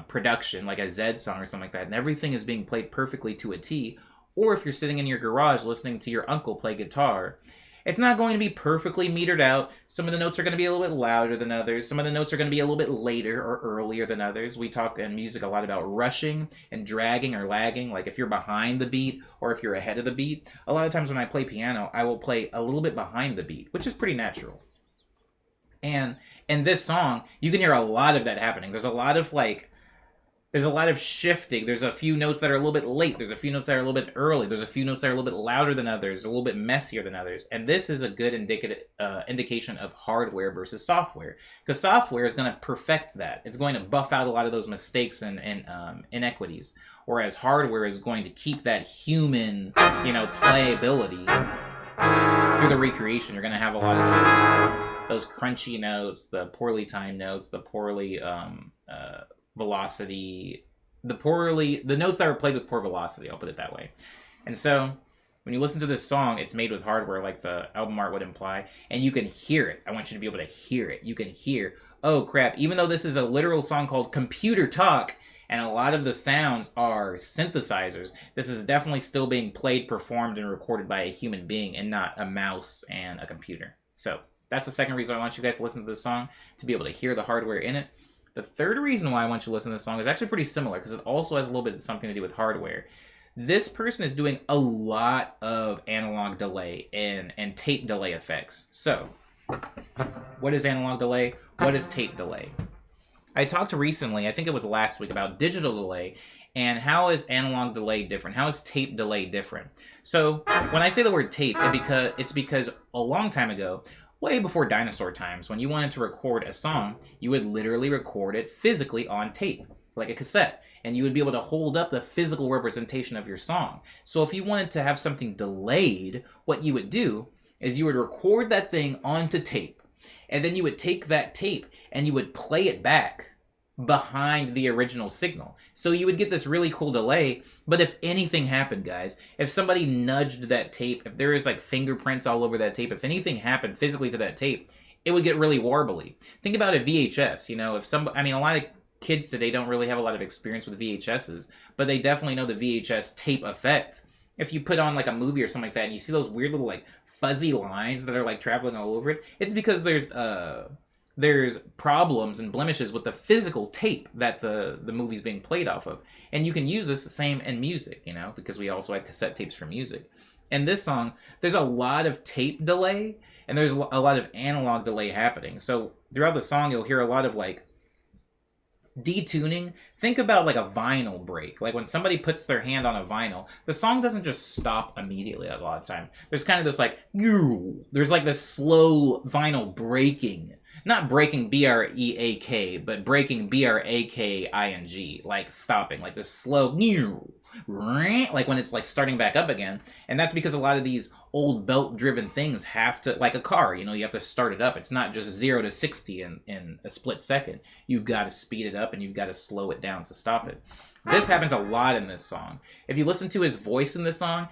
production, like a Zed song or something like that, and everything is being played perfectly to a T, or if you're sitting in your garage listening to your uncle play guitar, it's not going to be perfectly metered out. Some of the notes are going to be a little bit louder than others. Some of the notes are going to be a little bit later or earlier than others. We talk in music a lot about rushing and dragging or lagging, like if you're behind the beat or if you're ahead of the beat. A lot of times when I play piano, I will play a little bit behind the beat, which is pretty natural. And in this song, you can hear a lot of that happening. There's a lot of shifting. There's a few notes that are a little bit late. There's a few notes that are a little bit early. There's a few notes that are a little bit louder than others, a little bit messier than others. And this is a good indication of hardware versus software, because software is going to perfect that. It's going to buff out a lot of those mistakes and inequities, whereas hardware is going to keep that human, playability through the recreation. You're going to have a lot of those crunchy notes, the poorly timed notes, the poorly velocity, the notes that were played with poor velocity, I'll put it that way. And so when you listen to this song, it's made with hardware like the album art would imply, and you can hear it. I want you to be able to hear it. You can hear, oh crap, even though this is a literal song called Computer Talk, And a lot of the sounds are synthesizers. This is definitely still being played, performed, and recorded by a human being and not a mouse and a computer. So that's the second reason I want you guys to listen to this song, to be able to hear the hardware in it. The third reason why I want you to listen to this song is actually pretty similar, because it also has a little bit of something to do with hardware. This person is doing a lot of analog delay and tape delay effects. So, what is analog delay? What is tape delay? I talked recently, I think it was last week, about digital delay and how is analog delay different? How is tape delay different? So, when I say the word tape, it's because a long time ago, way before dinosaur times, when you wanted to record a song, you would literally record it physically on tape, like a cassette. And you would be able to hold up the physical representation of your song. So if you wanted to have something delayed, what you would do is you would record that thing onto tape. And then you would take that tape and you would play it back behind the original signal. So you would get this really cool delay. But if anything happened, guys, if somebody nudged that tape, if there is like fingerprints all over that tape, if anything happened physically to that tape, it would get really warbly. Think about a VHS, you know, a lot of kids today don't really have a lot of experience with VHSs, but they definitely know the VHS tape effect. If you put on like a movie or something like that and you see those weird little like fuzzy lines that are like traveling all over it, it's because there's problems and blemishes with the physical tape that the movie's being played off of. And you can use this the same in music, you know, because we also had cassette tapes for music. In this song, there's a lot of tape delay and there's a lot of analog delay happening. So throughout the song, you'll hear a lot of like detuning. Think about like a vinyl break. Like when somebody puts their hand on a vinyl, the song doesn't just stop immediately a lot of time. There's kind of this like, there's like this slow vinyl breaking. Not breaking B-R-E-A-K, but breaking B-R-A-K-I-N-G. Like stopping, like this slow, like when it's like starting back up again. And that's because a lot of these old belt driven things have to, like a car, you know, you have to start it up. It's not just 0 to 60 in a split second. You've got to speed it up and you've got to slow it down to stop it. This happens a lot in this song. If you listen to his voice in this song,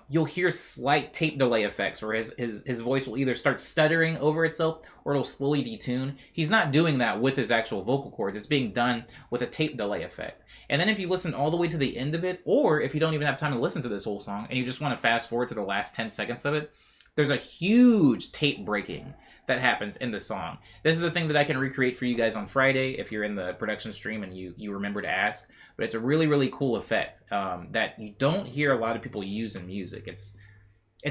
you'll hear slight tape delay effects where his voice will either start stuttering over itself or it'll slowly detune. He's not doing that with his actual vocal cords. It's being done with a tape delay effect. And then if you listen all the way to the end of it, or if you don't even have time to listen to this whole song and you just want to fast forward to the last 10 seconds of it, there's a huge tape breaking that happens in the song. This is a thing that I can recreate for you guys on Friday if you're in the production stream and you remember to ask. But it's a really, really cool effect that you don't hear a lot of people use in music. It's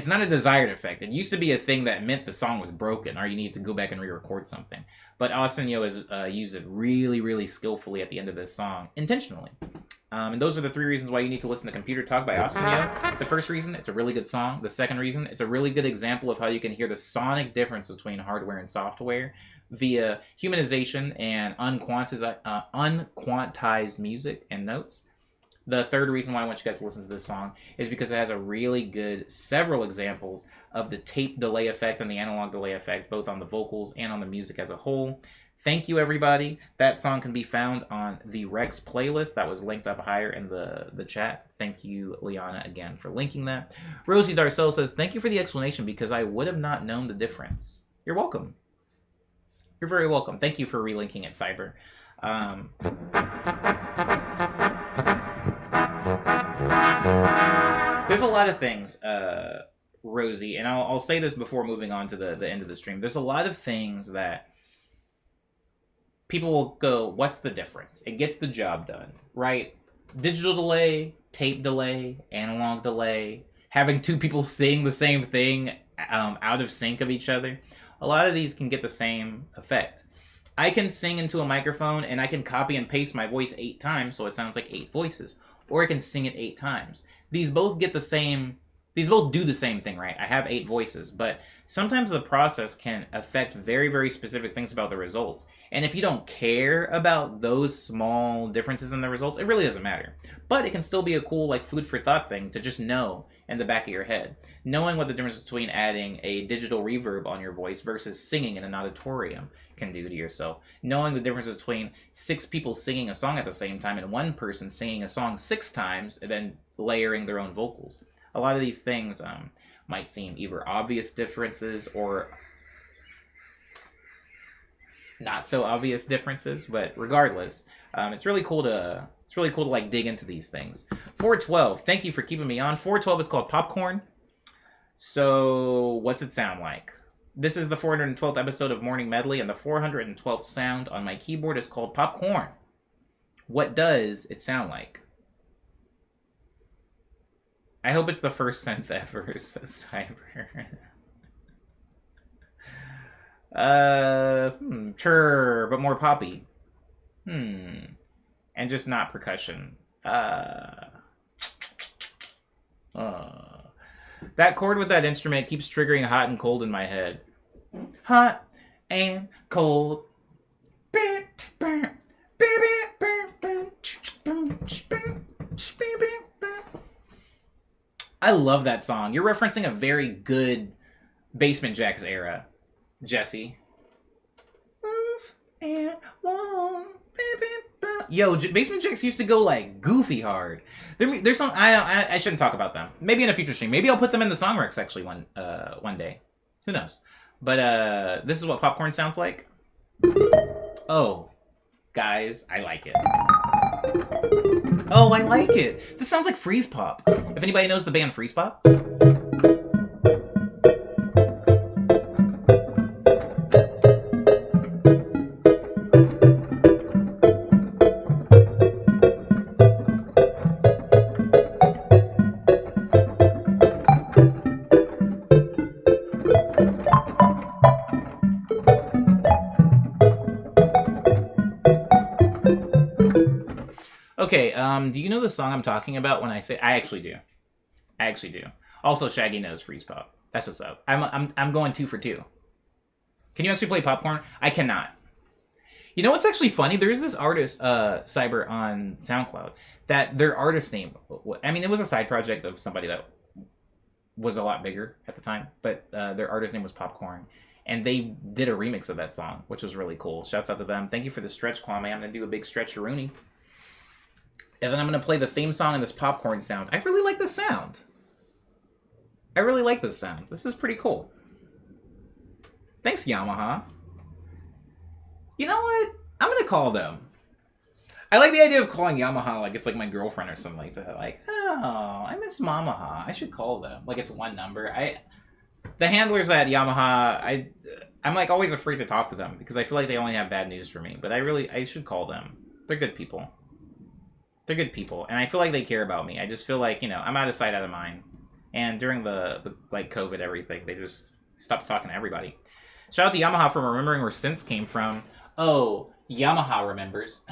not a desired effect. It used to be a thing that meant the song was broken or you need to go back and re-record something. But Austin Yo has used it really, really skillfully at the end of this song, intentionally. And those are the 3 reasons why you need to listen to Computer Talk by Austin Yo. The first reason, it's a really good song. The second reason, it's a really good example of how you can hear the sonic difference between hardware and software via humanization and unquantized music and notes. The third reason why I want you guys to listen to this song is because it has a really good several examples of the tape delay effect and the analog delay effect, both on the vocals and on the music as a whole. Thank you, everybody. That song can be found on the Rex playlist that was linked up higher in the chat. Thank you, Liana, again, for linking that. Rosie Darcel says, thank you for the explanation because I would have not known the difference. You're welcome. You're very welcome. Thank you for relinking it, Cyber. There's a lot of things, Rosie, and I'll say this before moving on to the end of the stream. There's a lot of things that people will go, what's the difference? It gets the job done, right? Digital delay, tape delay, analog delay, having 2 people sing the same thing out of sync of each other. A lot of these can get the same effect. I can sing into a microphone and I can copy and paste my voice 8 times so it sounds like 8 voices. Or I can sing it 8 times. These both do the same thing, right? I have 8 voices, but sometimes the process can affect very, very specific things about the results. And if you don't care about those small differences in the results, it really doesn't matter. But it can still be a cool, like, food for thought thing to just know in the back of your head. Knowing what the difference between adding a digital reverb on your voice versus singing in an auditorium can do to yourself. Knowing the difference between 6 people singing a song at the same time and 1 person singing a song 6 times and then layering their own vocals. A lot of these things might seem either obvious differences or not so obvious differences, but regardless, it's really cool to like dig into these things. 412, thank you for keeping me on. 412 is called Popcorn. So what's it sound like? This is the 412th episode of Morning Medley, and the 412th sound on my keyboard is called Popcorn. What does it sound like? I hope it's the first synth ever, says Cyber. But more poppy. And just not percussion. That chord with that instrument keeps triggering hot and cold in my head. Hot and cold. I love that song. You're referencing a very good Basement Jaxx era, Jesse. Move and one, yo, Basement Jaxx used to go like goofy hard. There's some I shouldn't talk about them. Maybe in a future stream. Maybe I'll put them in the song Rex actually one day. Who knows? But this is what Popcorn sounds like. Oh, guys, I like it. Oh, I like it. This sounds like Freeze Pop. If anybody knows the band Freeze Pop. Okay, do you know the song I'm talking about when I say... I actually do. Also, Shaggy knows Freeze Pop. That's what's up. I'm going 2 for 2. Can you actually play Popcorn? I cannot. You know what's actually funny? There's this artist, Cyber, on SoundCloud, that their artist name... I mean, it was a side project of somebody that was a lot bigger at the time, but their artist name was Popcorn. And they did a remix of that song, which was really cool. Shouts out to them. Thank you for the stretch, Kwame. I'm going to do a big stretch-a-rooney. And then I'm going to play the theme song and this Popcorn sound. I really like this sound. This is pretty cool. Thanks, Yamaha. You know what? I'm going to call them. I like the idea of calling Yamaha like it's like my girlfriend or something like that. Like, oh, I miss Mamaha. I should call them. Like it's one number. The handlers at Yamaha, I'm like always afraid to talk to them because I feel like they only have bad news for me. But I should call them. They're good people. And I feel like they care about me. I just feel like, I'm out of sight, out of mind. And during the like COVID everything, they just stopped talking to everybody. Shout out to Yamaha for remembering where synths came from. Oh, Yamaha remembers.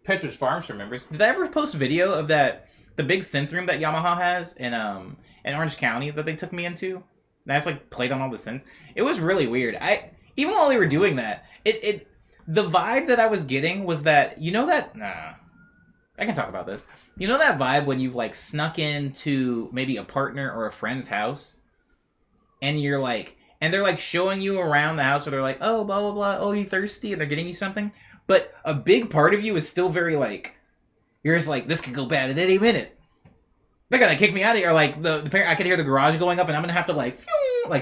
Petrus Farms remembers. Did I ever post video of the big synth room that Yamaha has in Orange County that they took me into? And I just like played on all the synths. It was really weird. Even while they were doing that, the vibe that I was getting was that, I can talk about this. You know that vibe when you've like snuck into maybe a partner or a friend's house and you're like, and they're like showing you around the house where they're like, oh, blah, blah, blah. Oh, you thirsty? And they're getting you something. But a big part of you is still very like, you're just like, this could go bad at any minute. They're going to kick me out of here. Like the parent, I could hear the garage going up and I'm going to have to like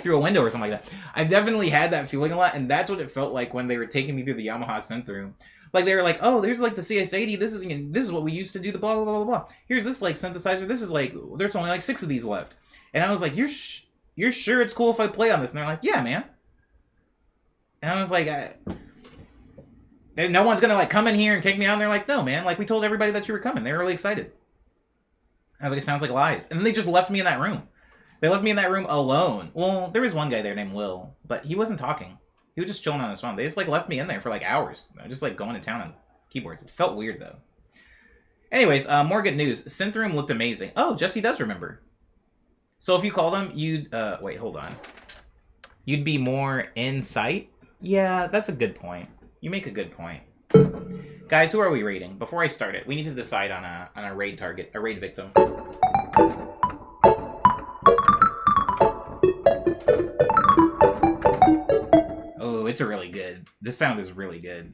through a window or something like that. I've definitely had that feeling a lot. And that's what it felt like when they were taking me through the Yamaha synth room. Like, they were like, oh, there's, like, the CS80. This is what we used to do, the blah, blah, blah, blah. Here's this, like, synthesizer. This is, like, there's only, like, 6 of these left. And I was like, you're sure it's cool if I play on this? And they're like, yeah, man. And I was like, no one's gonna, like, come in here and kick me out. And they're like, no, man. Like, we told everybody that you were coming. They were really excited. I was like, it sounds like lies. And then they just left me in that room. They left me in that room alone. Well, there was one guy there named Will, but he wasn't talking. He was just chilling on his phone. They just, like, left me in there for, like, hours. Just, like, going to town on keyboards. It felt weird, though. Anyways, more good news. Synth Room looked amazing. Oh, Jesse does remember. So if you call them, you'd... wait, hold on. You'd be more in sight? Yeah, that's a good point. You make a good point. Guys, who are we raiding? Before I start it, we need to decide on a raid target. A raid victim. Oh, it's a really good. This sound is really good.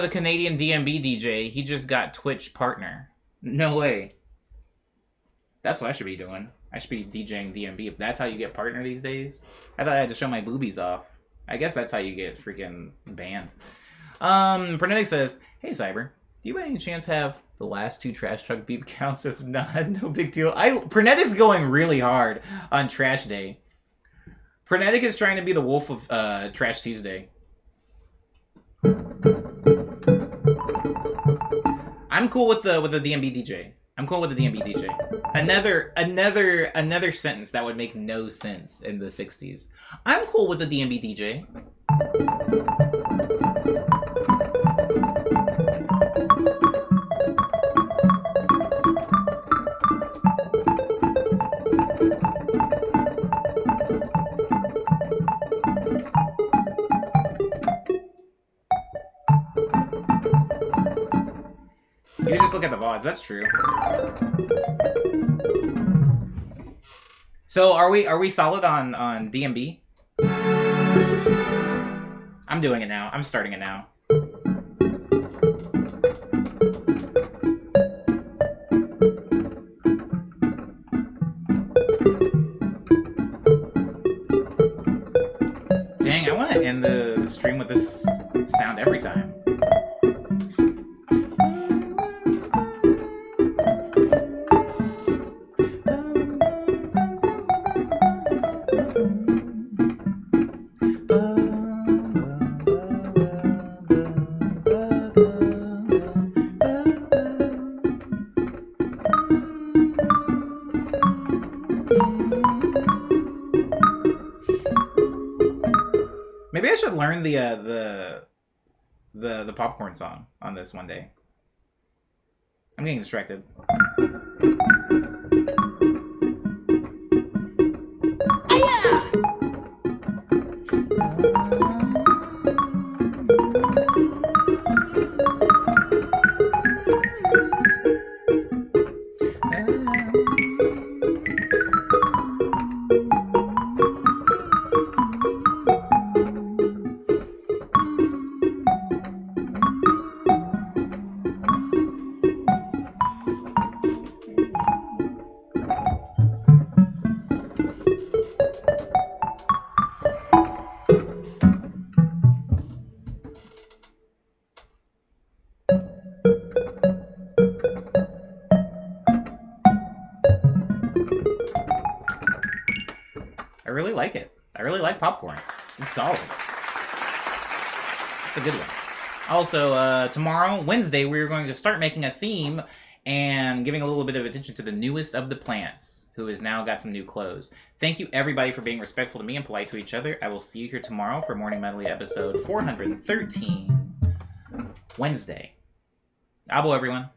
the Canadian DMB DJ. He just got Twitch partner. No way. That's what I should be doing. I should be DJing DMB if that's how you get partner these days. I thought I had to show my boobies off. I guess that's how you get freaking banned. Pernetic says, "Hey Cyber, do you by any chance have the last 2 trash truck beep counts? If not, no big deal." Pernetic's going really hard on Trash Day. Pernetic is trying to be the wolf of Trash Tuesday. I'm cool with the DMB DJ. I'm cool with the DMB DJ. Another sentence that would make no sense in the 60s. I'm cool with the DMB DJ. You just look at the VODs, that's true. So are we solid on DMB? I'm doing it now. I'm starting it now. Dang, I want to end the stream with this sound every time. Maybe I should learn the popcorn song on this one day. I'm getting distracted. I really like it. I really like popcorn. It's solid. It's a good one. Also, tomorrow, Wednesday, we're going to start making a theme and giving a little bit of attention to the newest of the plants, who has now got some new clothes. Thank you, everybody, for being respectful to me and polite to each other. I will see you here tomorrow for Morning Medley episode 413, Wednesday. Abo, everyone.